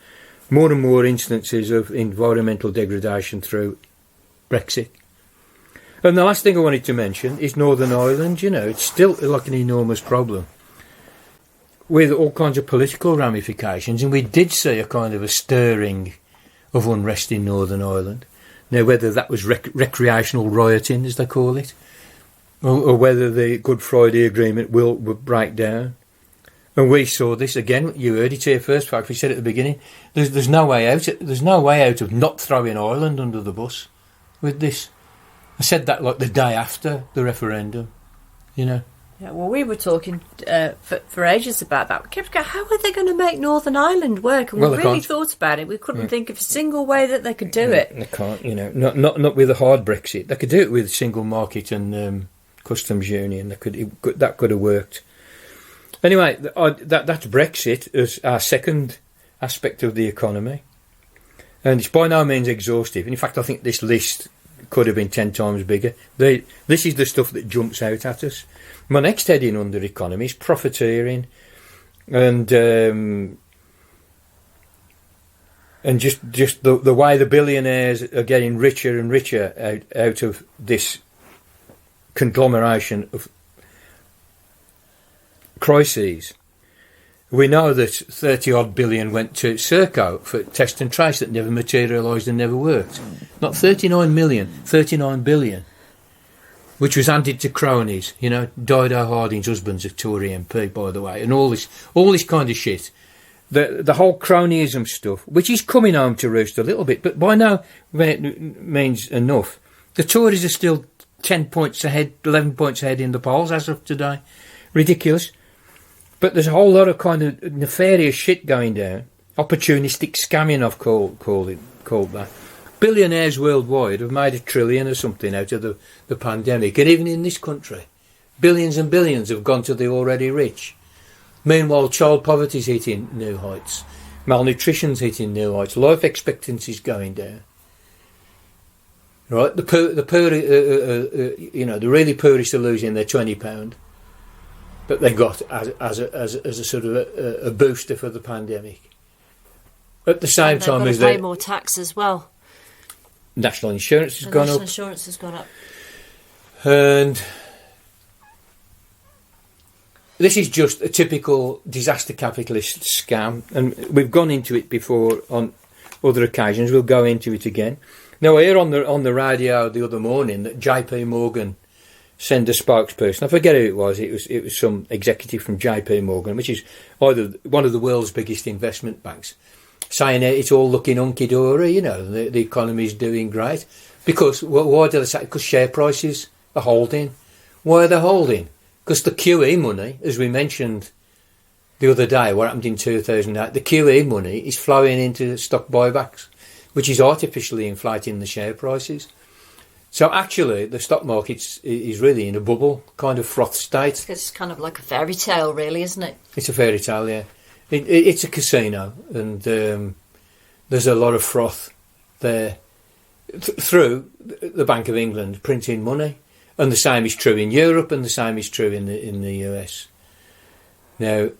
more and more instances of environmental degradation through Brexit. And the last thing I wanted to mention is Northern Ireland. It's still like an enormous problem with all kinds of political ramifications. And we did see a kind of a stirring of unrest in Northern Ireland. Now, whether that was recreational rioting, as they call it, or whether the Good Friday Agreement will break down. And we saw this again. You heard it here first. In fact, we said at the beginning, there's no way out. There's no way out of not throwing Ireland under the bus with this. I said that like the day after the referendum, Yeah, well, we were talking for ages about that. We kept going, how are they going to make Northern Ireland work? And we really thought about it. We couldn't think of a single way that they could do it. They can't, not with a hard Brexit. They could do it with single market and customs union. That could have worked. Anyway, that's Brexit as our second aspect of the economy, and it's by no means exhaustive. In fact, I think this list could have been 10 times bigger. This is the stuff that jumps out at us. My next heading under economy is profiteering, and just the way the billionaires are getting richer and richer out of this conglomeration of crises. We know that 30-odd billion went to Serco for test and trace that never materialised and never worked. Not 39 million, 39 billion, which was handed to cronies, Dido Harding's husband's a Tory MP, by the way, and all this kind of shit. The whole cronyism stuff, which is coming home to roost a little bit, but by no means enough. The Tories are still 10 points ahead, 11 points ahead in the polls as of today. Ridiculous. But there's a whole lot of kind of nefarious shit going down. Opportunistic scamming, I've called that. Billionaires worldwide have made $1 trillion or something out of the pandemic. And even in this country, billions and billions have gone to the already rich. Meanwhile, child poverty's hitting new heights. Malnutrition's hitting new heights. Life expectancy's going down. Right, the really poorest are losing their £20 that they got as a sort of a booster for the pandemic. At the same time as they pay more tax as well. National insurance has gone up. National insurance has gone up, and this is just a typical disaster capitalist scam, and we've gone into it before on other occasions. We'll go into it again. Now, I hear on the radio the other morning that JP Morgan sent a spokesperson. I forget who it was. It was some executive from JP Morgan, which is either one of the world's biggest investment banks, saying it's all looking hunky-dory, the economy's doing great. Because, why do they say? Because share prices are holding. Why are they holding? Because the QE money, as we mentioned the other day, what happened in 2008, the QE money is flowing into stock buybacks, which is artificially inflating the share prices. So actually, the stock market is really in a bubble, kind of froth state. It's kind of like a fairy tale, really, isn't it? It's a fairy tale, yeah. It's a casino, and there's a lot of froth there through the Bank of England printing money, and the same is true in Europe, and the same is true in the US. Now,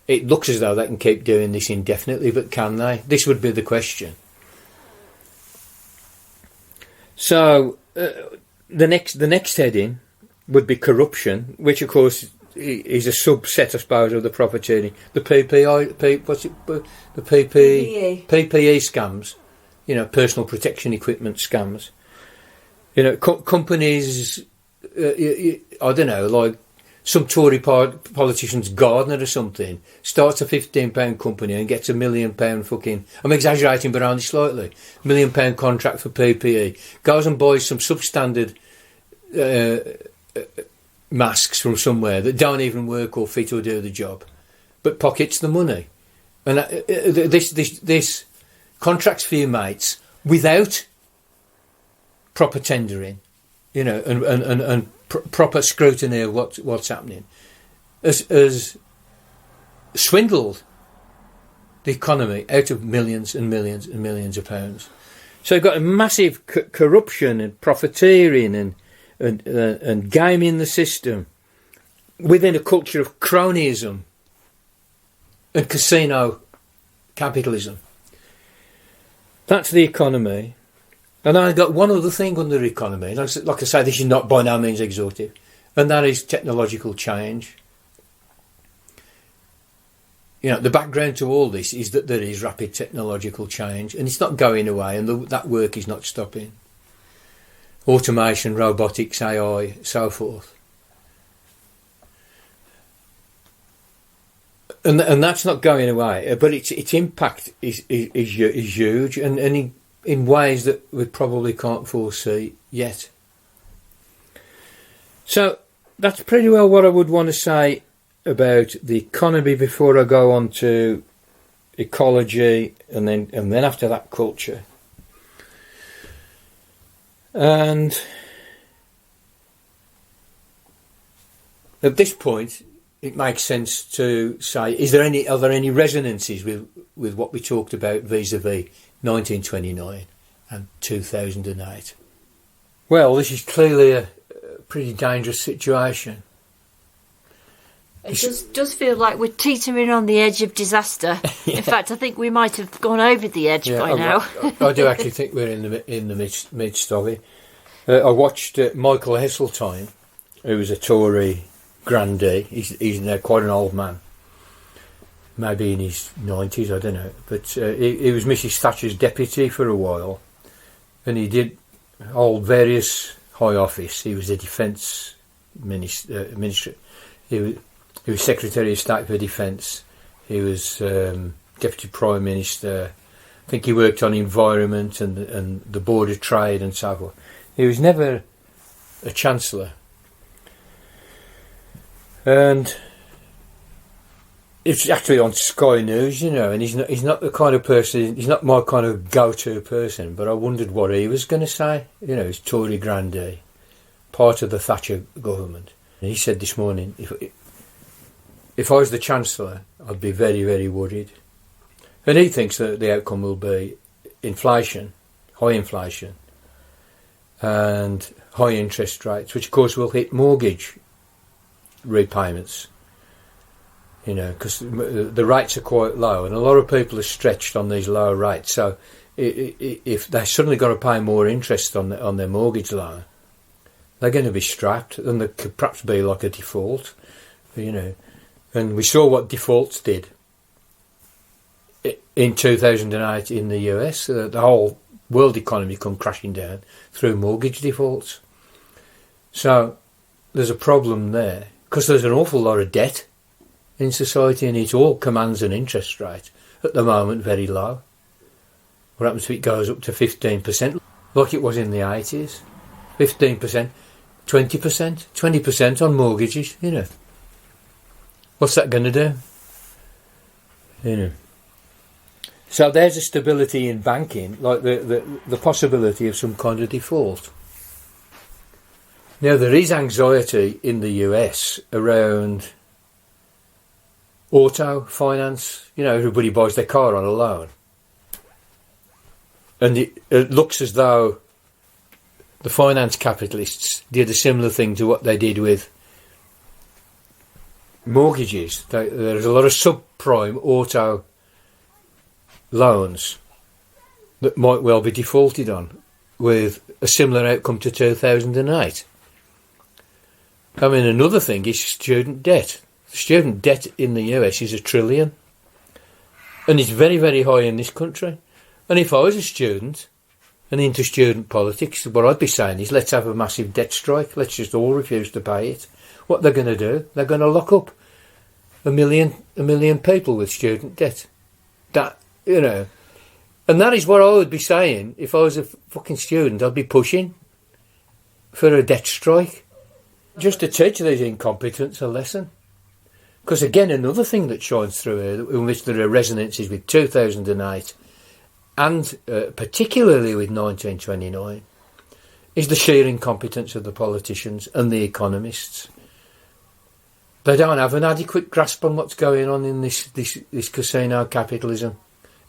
it looks as though they can keep doing this indefinitely, but can they? This would be the question. So the next heading would be corruption, which of course is a subset, I suppose, of the profiteering. The PPE scams, personal protection equipment scams. Companies, I don't know, like some Tory politician's gardener or something, starts a £15 company and gets £1 million fucking, I'm exaggerating but only slightly, £1 million contract for PPE, goes and buys some substandard masks from somewhere that don't even work or fit or do the job, but pockets the money. And this contracts for your mates without proper tendering, and proper scrutiny of what's happening, has swindled the economy out of millions and millions and millions of pounds. So you've got a massive corruption and profiteering and gaming the system within a culture of cronyism and casino capitalism. That's the economy. And I've got one other thing under the economy. Like I say, this is not by no means exhaustive, and that is technological change. The background to all this is that there is rapid technological change, and it's not going away, and that work is not stopping. Automation, robotics, AI, so forth. And that's not going away, but its impact is huge, and in ways that we probably can't foresee yet. So that's pretty well what I would want to say about the economy before I go on to ecology and then after that culture. And at this point it makes sense to say, are there any resonances with what we talked about vis-a-vis 1929 and 2008? Well, this is clearly a pretty dangerous situation. It does feel like we're teetering on the edge of disaster. Yeah. In fact, I think we might have gone over the edge by now. I do actually think we're in the midst of it. I watched Michael Heseltine, who was a Tory grandee. He's now quite an old man. Maybe in his 90s, I don't know. But he was Mrs Thatcher's deputy for a while. And he did hold various high office. He was the Defence Minister. He was Secretary of State for Defence. He was Deputy Prime Minister. I think he worked on environment and the Board of Trade and so forth. He was never a chancellor, and it's actually on Sky News, you know, and he's not the kind of person, he's not my kind of go-to person, but I wondered what he was going to say, you know, his Tory grandee, part of the Thatcher government. And he said this morning, if I was the Chancellor, I'd be very, very worried. And he thinks that the outcome will be inflation, high inflation, and high interest rates, which of course will hit mortgage repayments. You know, because the rates are quite low, and a lot of people are stretched on these low rates. So, if they're suddenly got to pay more interest on their mortgage loan, they're going to be strapped, and there could perhaps be like a default. You know, and we saw what defaults did in 2008 in the US. The whole world economy come crashing down through mortgage defaults. So, there's a problem there because there's an awful lot of debt in society, and it all commands an interest rate at the moment very low. What happens if it goes up to 15%, like it was in the 80s? 15%, 20%, 20% on mortgages, you know. What's that going to do? You know. So there's a stability in banking, like the possibility of some kind of default. Now, there is anxiety in the US around auto finance. You know, everybody buys their car on a loan. And it looks as though the finance capitalists did a similar thing to what they did with mortgages. There's a lot of subprime auto loans that might well be defaulted on, with a similar outcome to 2008. I mean, another thing is student debt. Student debt in the US is $1 trillion, and it's very, very high in this country. And if I was a student and into student politics, what I'd be saying is, let's have a massive debt strike. Let's just all refuse to pay it. What they're going to do, they're going to lock up a million people with student debt. That, you know, and that is what I would be saying if I was a fucking student. I'd be pushing for a debt strike, just to teach these incompetents a lesson. Because again, another thing that shines through here, in which there are resonances with 2008 and particularly with 1929, is the sheer incompetence of the politicians and the economists. They don't have an adequate grasp on what's going on in this casino capitalism.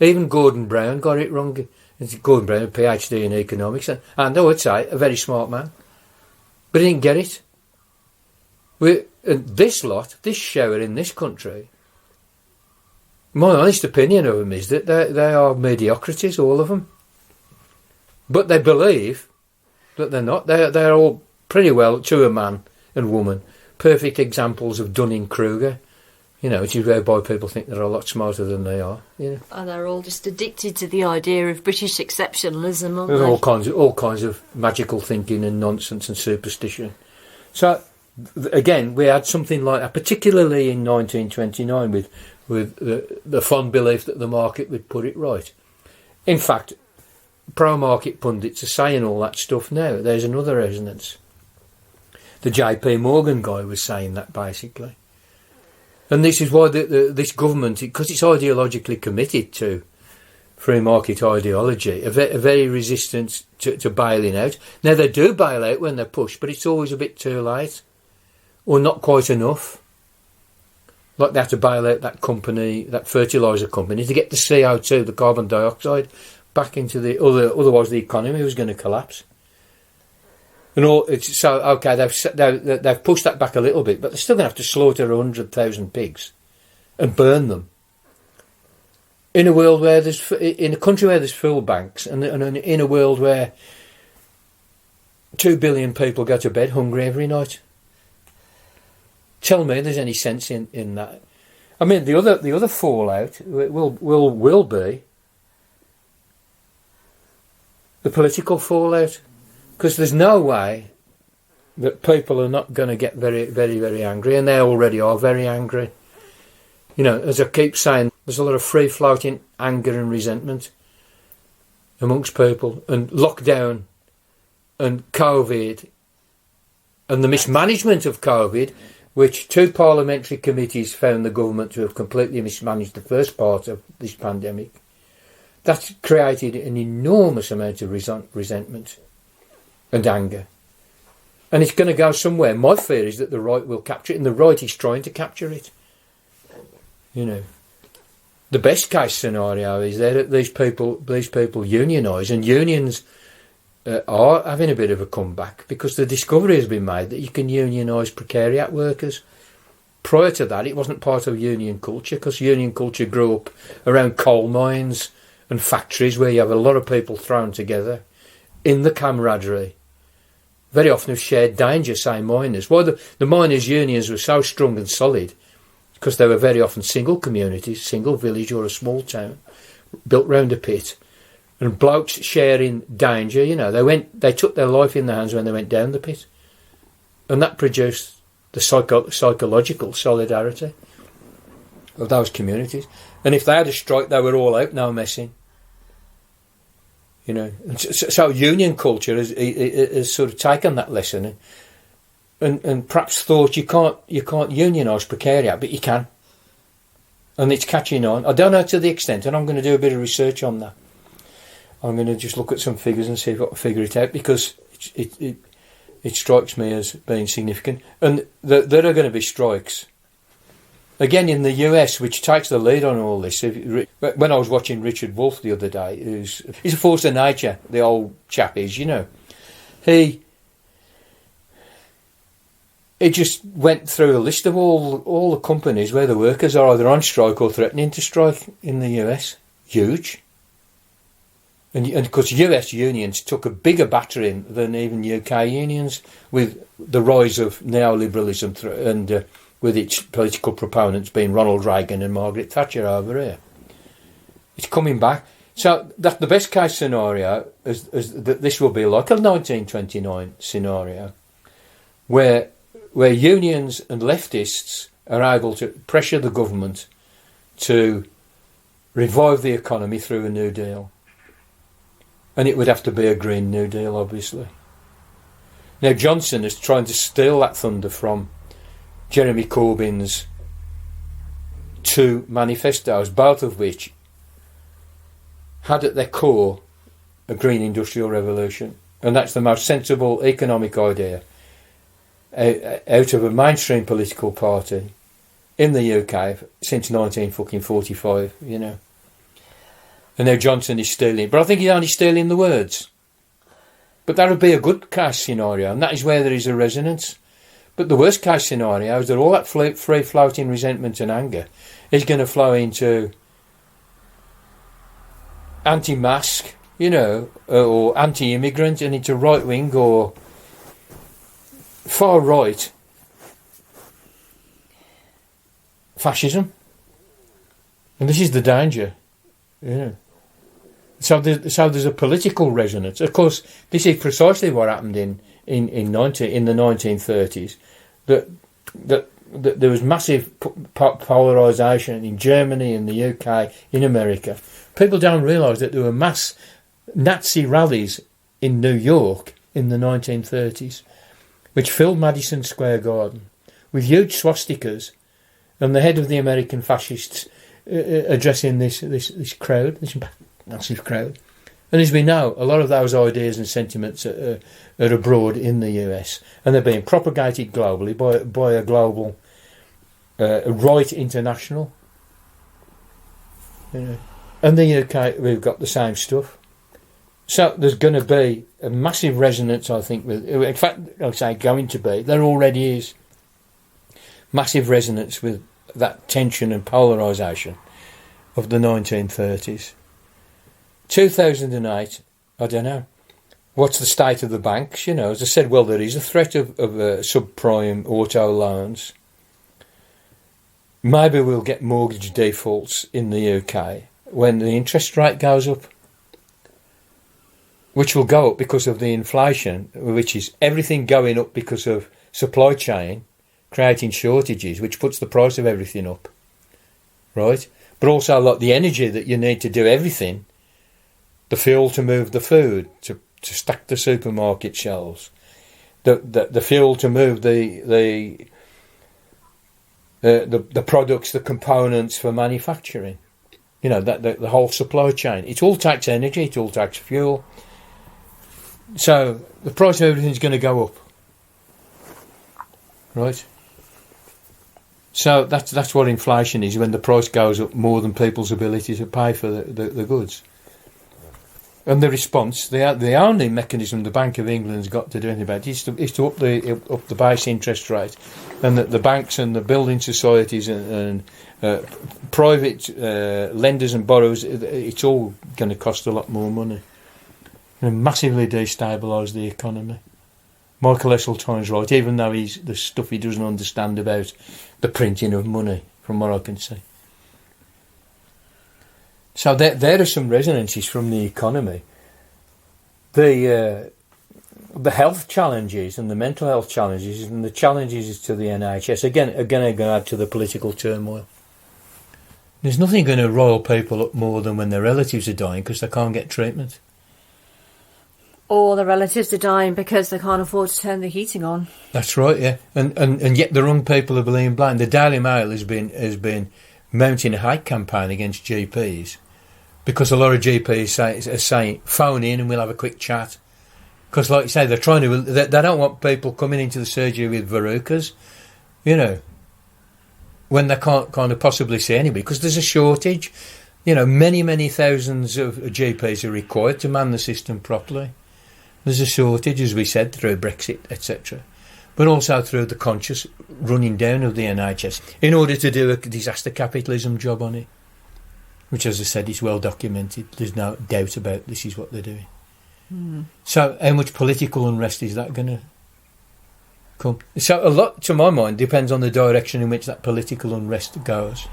Even Gordon Brown got it wrong. Gordon Brown, a PhD in economics, and I would say a very smart man, but he didn't get it. This shower in this country, my honest opinion of them is that they are mediocrities, all of them. But they believe that they're not. They're all pretty well, to a man and woman, perfect examples of Dunning-Kruger, you know, which is whereby people think they're a lot smarter than they are. You know? And they're all just addicted to the idea of British exceptionalism, aren't There's they? all kinds of magical thinking and nonsense and superstition. So, again, we had something like that, particularly in 1929, with the fond belief that the market would put it right. In fact, pro-market pundits are saying all that stuff now. There's another resonance. The JP Morgan guy was saying that, basically. And this is why this government, because it's ideologically committed to free market ideology, are very resistant to bailing out. Now, they do bail out when they're pushed, but it's always a bit too late, or not quite enough. Like they had to bail out that company, that fertiliser company, to get the CO2, the carbon dioxide, back into otherwise the economy was going to collapse. And they've pushed that back a little bit, but they're still going to have to slaughter 100,000 pigs and burn them. In a world where in a country where there's food banks, and in a world where 2 billion people go to bed hungry every night. Tell me there's any sense in that. I mean, the other fallout will be the political fallout. Because there's no way that people are not going to get very, very, very angry, and they already are very angry. You know, as I keep saying, there's a lot of free-floating anger and resentment amongst people, and lockdown and COVID And the mismanagement of COVID, which 2 parliamentary committees found the government to have completely mismanaged the first part of this pandemic, that's created an enormous amount of resentment and anger. And it's going to go somewhere. My fear is that the right will capture it, and the right is trying to capture it. You know, the best case scenario is that these people unionise, and unions are having a bit of a comeback because the discovery has been made that you can unionise precariat workers. Prior to that, it wasn't part of union culture, because union culture grew up around coal mines and factories where you have a lot of people thrown together in the camaraderie, very often of shared danger, say miners. Why the miners' unions were so strong and solid, because they were very often single communities, single village or a small town, built round a pit, and blokes sharing danger. You know, they took their life in their hands when they went down the pit, and that produced the psychological solidarity of those communities. And if they had a strike, they were all out, no messing. You know, so union culture has sort of taken that lesson and perhaps thought you can't unionise precariat, but you can. And it's catching on. I don't know to the extent, and I'm going to do a bit of research on that. I'm going to just look at some figures and see if I can figure it out, because it strikes me as being significant. And there are going to be strikes. Again, in the US, which takes the lead on all this, when I was watching Richard Wolff the other day, he's a force of nature, the old chap is, you know. He just went through a list of all the companies where the workers are either on strike or threatening to strike in the US. Huge. And because US unions took a bigger battering than even UK unions, with the rise of neoliberalism and with its political proponents being Ronald Reagan and Margaret Thatcher over here. It's coming back. So that the best case scenario is that this will be like a 1929 scenario, where unions and leftists are able to pressure the government to revive the economy through a New Deal. And it would have to be a Green New Deal, obviously. Now, Johnson is trying to steal that thunder from Jeremy Corbyn's 2 manifestos, both of which had at their core a green industrial revolution. And that's the most sensible economic idea out of a mainstream political party in the UK since 1945, you know. And now Johnson is stealing. But I think he's only stealing the words. But that would be a good case scenario, and that is where there is a resonance. But the worst case scenario is that all that free-floating resentment and anger is going to flow into anti-mask, you know, or anti-immigrant, and into right-wing or far-right fascism. And this is the danger, you know. So there's a political resonance. Of course, this is precisely what happened in the 1930s. That there was massive polarisation in Germany, in the UK, in America. People don't realise that there were mass Nazi rallies in New York in the 1930s, which filled Madison Square Garden with huge swastikas, and the head of the American fascists addressing this crowd, this massive crowd. And as we know, a lot of those ideas and sentiments are abroad in the US, and they're being propagated globally by a global right international. You know. And the UK, we've got the same stuff. So there's going to be a massive resonance, I think, with, in fact, I'll say going to be, there already is massive resonance with that tension and polarisation of the 1930s. 2008, I don't know. What's the state of the banks? You know, as I said, well, there is a threat of subprime auto loans. Maybe we'll get mortgage defaults in the UK when the interest rate goes up, which will go up because of the inflation, which is everything going up because of supply chain, creating shortages, which puts the price of everything up, right? But also, like the energy that you need to do everything, the fuel to move the food, to stack the supermarket shelves, the fuel to move the products, the components for manufacturing. You know, the whole supply chain. It all takes energy. It all takes fuel. So the price of everything's going to go up, right? So that's what inflation is, when the price goes up more than people's ability to pay for the goods. And the response, the only mechanism the Bank of England's got to do anything about it is to up the base interest rate, and that the banks and the building societies and private lenders and borrowers, it's all going to cost a lot more money and massively destabilise the economy. Michael Heseltine's right, even though the stuff he doesn't understand about the printing of money, from what I can see. So there are some resonances from the economy. The health challenges and the mental health challenges and the challenges to the NHS, again are going to add to the political turmoil. There's nothing going to rile people up more than when their relatives are dying because they can't get treatment. Or the relatives are dying because they can't afford to turn the heating on. That's right, yeah. And yet the wrong people are being blamed. The Daily Mail has been mounting a hate campaign against GPs because a lot of GPs are saying, phone in and we'll have a quick chat. Because, like you say, they don't want people coming into the surgery with verrucas, you know, when they can't kind of possibly see anybody, because there's a shortage. You know, many thousands of GPs are required to man the system properly. There's a shortage, as we said, through Brexit, etc., but also through the conscious running down of the NHS in order to do a disaster capitalism job on it, which, as I said, is well documented. There's no doubt about this is what they're doing. So how much political unrest is that going to come? So a lot, to my mind, depends on the direction in which that political unrest goes.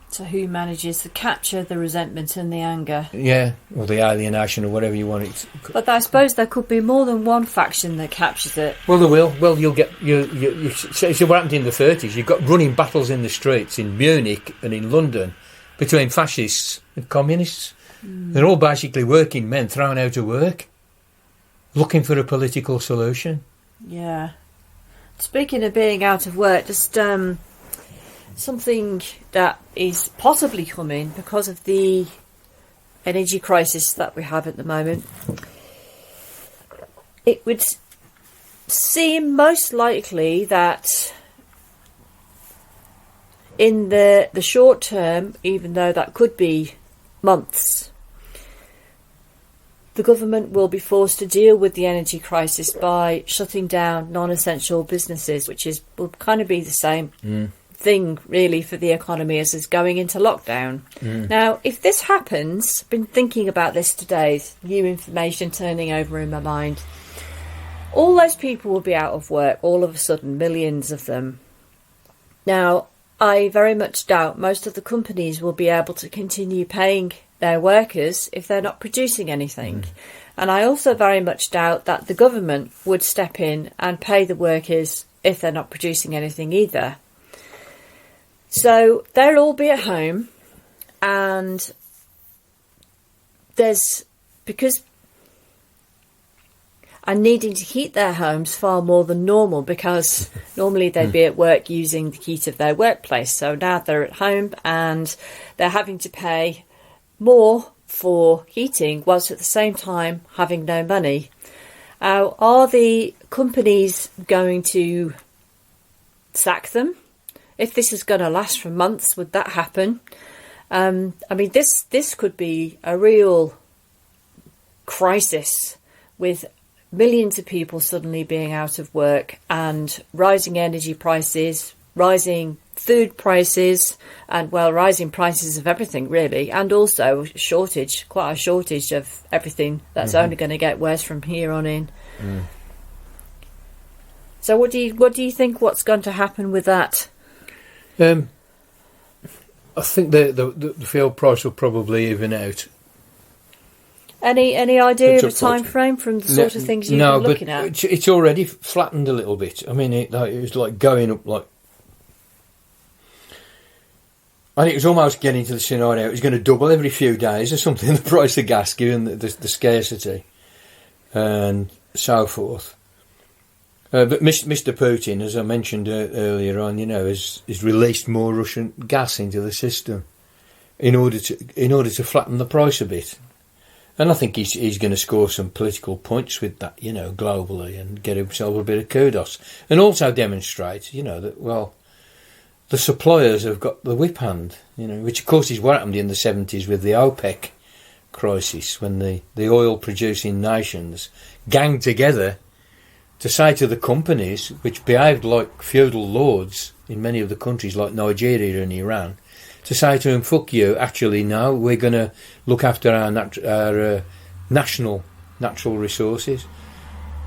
So who manages to capture the resentment and the anger? Yeah, or the alienation, or whatever you want it. But I suppose there could be more than one faction that captures it. Well, there will. Well, you'll get you so what happened in the 30s. You've got running battles in the streets in Munich and in London between fascists and communists. They're all basically working men thrown out of work, looking for a political solution. Yeah. Speaking of being out of work, just something that is possibly coming because of the energy crisis that we have at the moment. It would seem most likely that in the short term, even though that could be months, the government will be forced to deal with the energy crisis by shutting down non-essential businesses, which will kind of be the same thing really for the economy as is going into lockdown. Now, if this happens, I've been thinking about this today, new information turning over in my mind. All those people will be out of work all of a sudden, millions of them. Now, I very much doubt most of the companies will be able to continue paying their workers if they're not producing anything. And I also very much doubt that the government would step in and pay the workers if they're not producing anything either. So they'll all be at home, and because needing to heat their homes far more than normal, because normally they'd be at work using the heat of their workplace. So now they're at home and they're having to pay more for heating whilst at the same time having no money. Are the companies going to sack them? If this is going to last for months, would that happen? I mean, this could be a real crisis with millions of people suddenly being out of work and rising energy prices, rising food prices, and, well, rising prices of everything, really, and also quite a shortage of everything that's only going to get worse from here on in. So what do you think what's going to happen with that? I think the fuel price will probably even out. Any idea of a time frame from the sort of things you've been looking at? No, but it's already flattened a little bit. I mean, it was like going up like... I think it was almost getting to the scenario it was going to double every few days or something, the price of gas, given the scarcity and so forth. But Mr. Putin, as I mentioned earlier on, has released more Russian gas into the system in order to flatten the price a bit. And I think he's going to score some political points with that, globally, and get himself a bit of kudos. And also demonstrate, that, well, the suppliers have got the whip hand, which of course is what happened in the 70s with the OPEC crisis, when the oil-producing nations ganged together to say to the companies, which behaved like feudal lords in many of the countries like Nigeria and Iran, to say to them, fuck you, actually no, we're going to look after our national natural resources,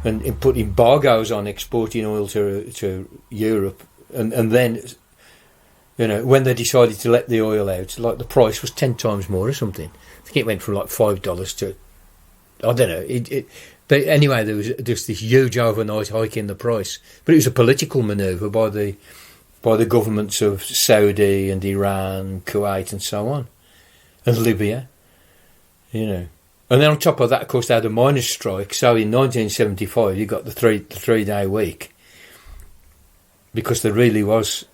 and put embargoes on exporting oil to Europe. And then, when they decided to let the oil out, like the price was 10 times more or something. I think it went from like $5 to, I don't know. But anyway, there was just this huge overnight hike in the price. But it was a political manoeuvre by the governments of Saudi and Iran, Kuwait and so on, and Libya, And then on top of that, of course, they had a miners' strike. So in 1975, you got the three-day week, because there really was,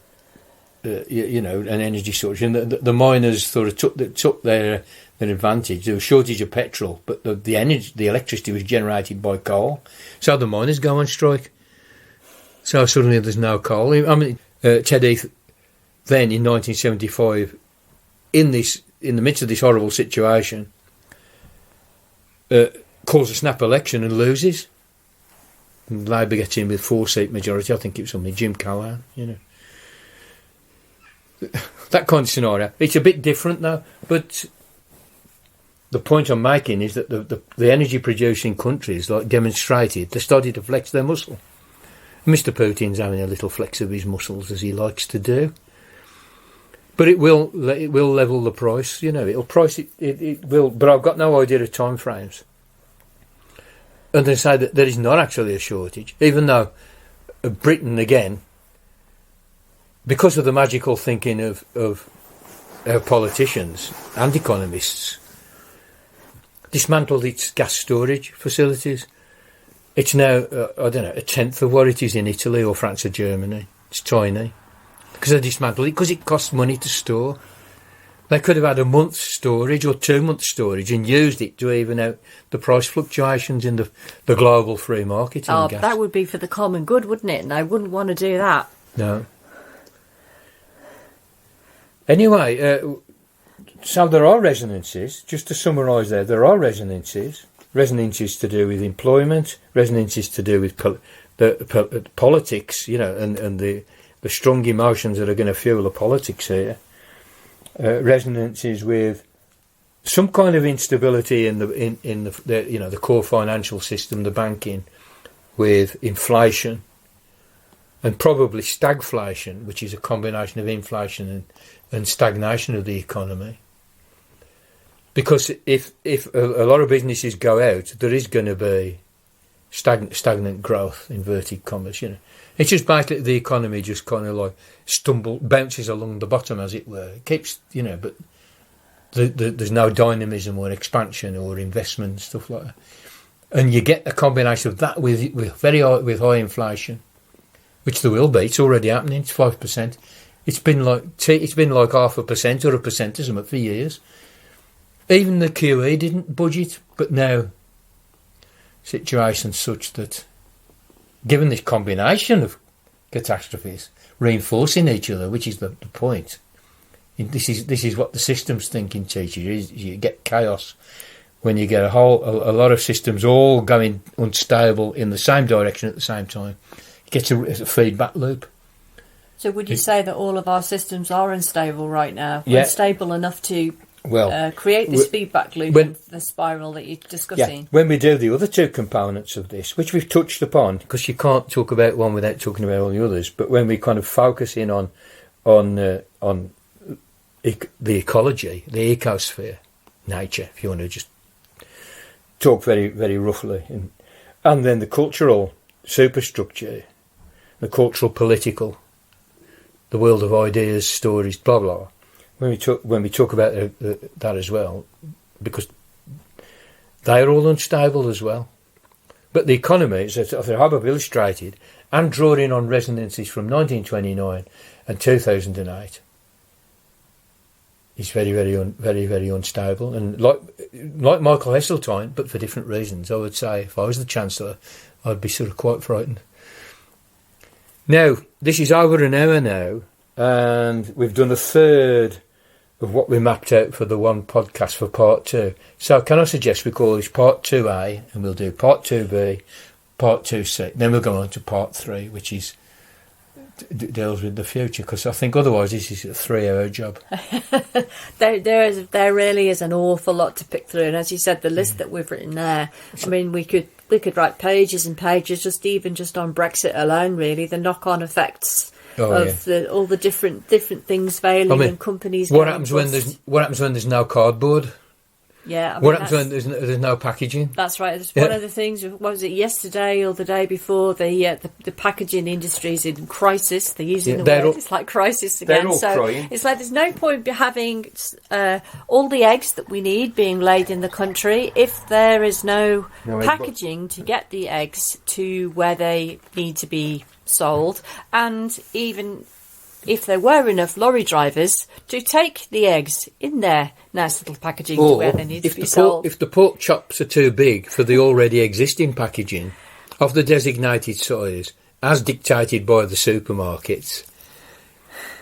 an energy shortage. And the miners sort of took their advantage. There was a shortage of petrol, but the electricity was generated by coal. So the miners go on strike. So suddenly there's no coal. I mean, Ted Heath, then in 1975, in the midst of this horrible situation, calls a snap election and loses. And Labour gets in with 4-seat majority. I think it was something Jim Callaghan, That kind of scenario. It's a bit different now, but the point I'm making is that the energy producing countries, like, demonstrated, they started to flex their muscle. Mr. Putin's having a little flex of his muscles, as he likes to do. But it will level the price, it'll price it will, but I've got no idea of time frames. And they say that there is not actually a shortage, even though Britain, again, because of the magical thinking of our politicians and economists, dismantled its gas storage facilities. It's now, a tenth of what it is in Italy or France or Germany. It's tiny. Because they dismantled it, because it costs money to store. They could have had a month's storage or 2 months' storage and used it to even out the price fluctuations in the global free market in gas. That would be for the common good, wouldn't it? And I wouldn't want to do that. No. Anyway, so there are resonances. Just to summarise there are resonances. Resonances to do with employment, resonances to do with the politics, and the strong emotions that are going to fuel the politics here. Resonances with some kind of instability in the core financial system, the banking, with inflation, and probably stagflation, which is a combination of inflation and stagnation of the economy. Because if a lot of businesses go out, there is going to be stagnant growth, inverted commas, It's just basically the economy just kind of like bounces along the bottom, as it were. It keeps, but there's no dynamism or expansion or investment, stuff like that. And you get a combination of that with high inflation, which there will be. It's already happening. It's 5%. It's been like 0.5% or 1% or something for years. Even the QE didn't budget, but now situation's such that, given this combination of catastrophes reinforcing each other, which is the point, this is what the systems thinking teaches you. You get chaos when you get a lot of systems all going unstable in the same direction at the same time. It gets a feedback loop. So would you say that all of our systems are unstable right now? Yeah. Unstable enough to create this feedback loop and the spiral that you're discussing? Yeah, when we do the other two components of this, which we've touched upon, because you can't talk about one without talking about all the others, but when we kind of focus in on the ecology, the ecosphere, nature, if you want to just talk very, very roughly, and then the cultural superstructure, the cultural political, the world of ideas, stories, blah blah. When we talk about that as well, because they are all unstable as well. But the economy, as I hope I've illustrated, and drawing on resonances from 1929 and 2008 is very, very unstable. And like Michael Heseltine, but for different reasons, I would say if I was the Chancellor, I'd be sort of quite frightened. Now, this is over an hour now, and we've done a third of what we mapped out for the one podcast for part 2. So can I suggest we call this part 2A, and we'll do part 2B, part 2C. Then we'll go on to part 3, which is deals with the future, because I think otherwise this is a 3-hour job. There really is an awful lot to pick through, and as you said, the list that we've written there, I mean, we could write pages and pages just on Brexit alone, really, the knock-on effects of all the different things failing and companies. What happens when there's no cardboard? Yeah, I mean, what happens when there's no packaging? That's right. It's one of the things. What was it, yesterday or the day before? The packaging industry's in crisis. They're using the word. It's like crisis again. They're all crying. It's like there's no point having all the eggs that we need being laid in the country if there is no packaging to get the eggs to where they need to be sold, and even if there were enough lorry drivers to take the eggs in their nice little packaging to where they need to be sold. If the pork chops are too big for the already existing packaging of the designated size, as dictated by the supermarkets,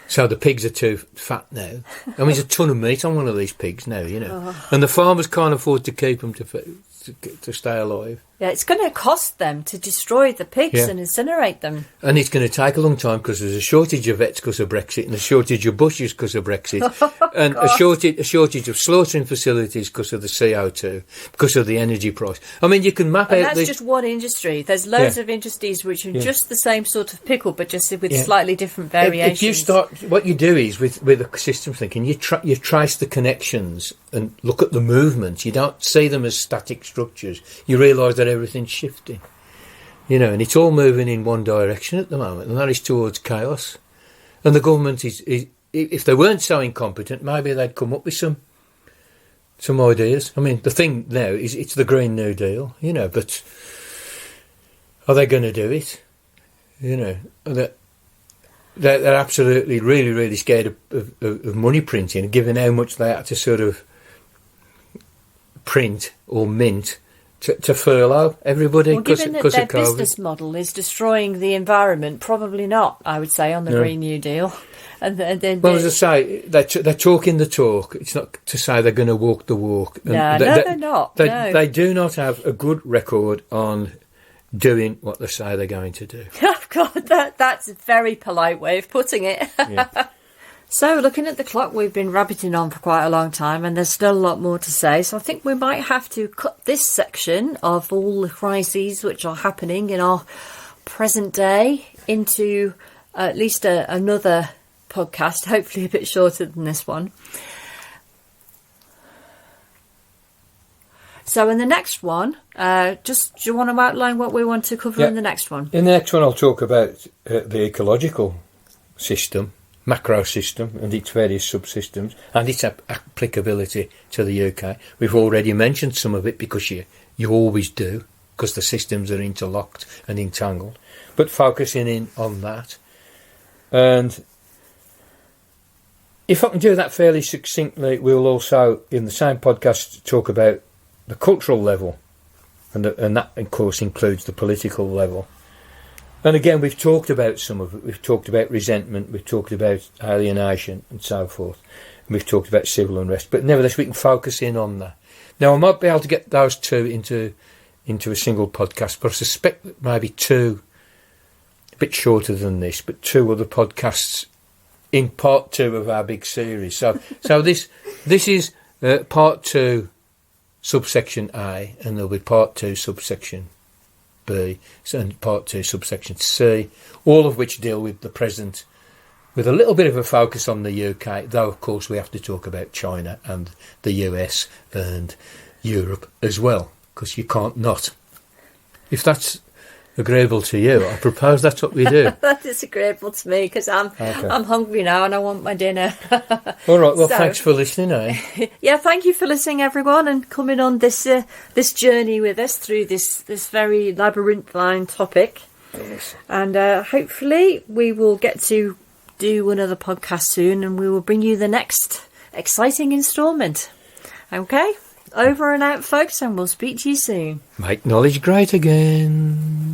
so the pigs are too fat now. I mean, there's a ton of meat on one of these pigs now, you know. And the farmers can't afford to keep them to stay alive. Yeah, it's going to cost them to destroy the pigs and incinerate them. And it's going to take a long time because there's a shortage of vets because of Brexit, and a shortage of bushes because of Brexit, and a shortage of slaughtering facilities because of the CO2, because of the energy price. I mean, you can map out. That's just one industry. There's loads of industries which are just the same sort of pickle, but just with slightly different variations. If you start, what you do is with the system thinking, you trace the connections and look at the movements. You don't see them as static structures. You realise that everything's shifting, you know, and it's all moving in one direction at the moment, and that is towards chaos. And the government is if they weren't so incompetent, maybe they'd come up with some ideas. I mean, the thing now is it's the Green New Deal, you know, but are they going to do it? You know, they're absolutely really scared of money printing, given how much they had to sort of print or mint to furlough everybody. Well, given that their business model is destroying the environment, probably not, I would say, on the Green New Deal. And then, well, as I say, they're talking the talk. It's not to say they're going to walk the walk. No, they're not. They do not have a good record on doing what they say they're going to do. God, that's a very polite way of putting it. Yeah. So, looking at the clock, we've been rabbiting on for quite a long time, and there's still a lot more to say. So I think we might have to cut this section of all the crises which are happening in our present day into at least another podcast, hopefully a bit shorter than this one. So in the next one, do you want to outline what we want to cover in the next one? In the next one, I'll talk about the ecological system, macro system, and its various subsystems, and its applicability to the UK. We've already mentioned some of it because you always do, because the systems are interlocked and entangled. But focusing in on that. And if I can do that fairly succinctly, we'll also, in the same podcast, talk about the cultural level, and that, of course, includes the political level. And again, we've talked about some of it. We've talked about resentment, we've talked about alienation and so forth. And we've talked about civil unrest. But nevertheless, we can focus in on that. Now, I might be able to get those two into a single podcast, but I suspect that maybe two, a bit shorter than this, but two other podcasts in part 2 of our big series. So this is part 2, subsection A, and there'll be part 2, subsection B, and part 2, subsection C, all of which deal with the present, with a little bit of a focus on the UK, though of course we have to talk about China and the US and Europe as well, because you can't not. If that's agreeable to you, I propose that's what we do. That is agreeable to me, because I'm hungry now and I want my dinner. All right, well, thanks for listening, eh? Yeah, thank you for listening, everyone, and coming on this journey with us through this very labyrinthine topic. Yes. And hopefully we will get to do another podcast soon, and we will bring you the next exciting instalment. Okay? Over and out, folks, and we'll speak to you soon. Make knowledge great again.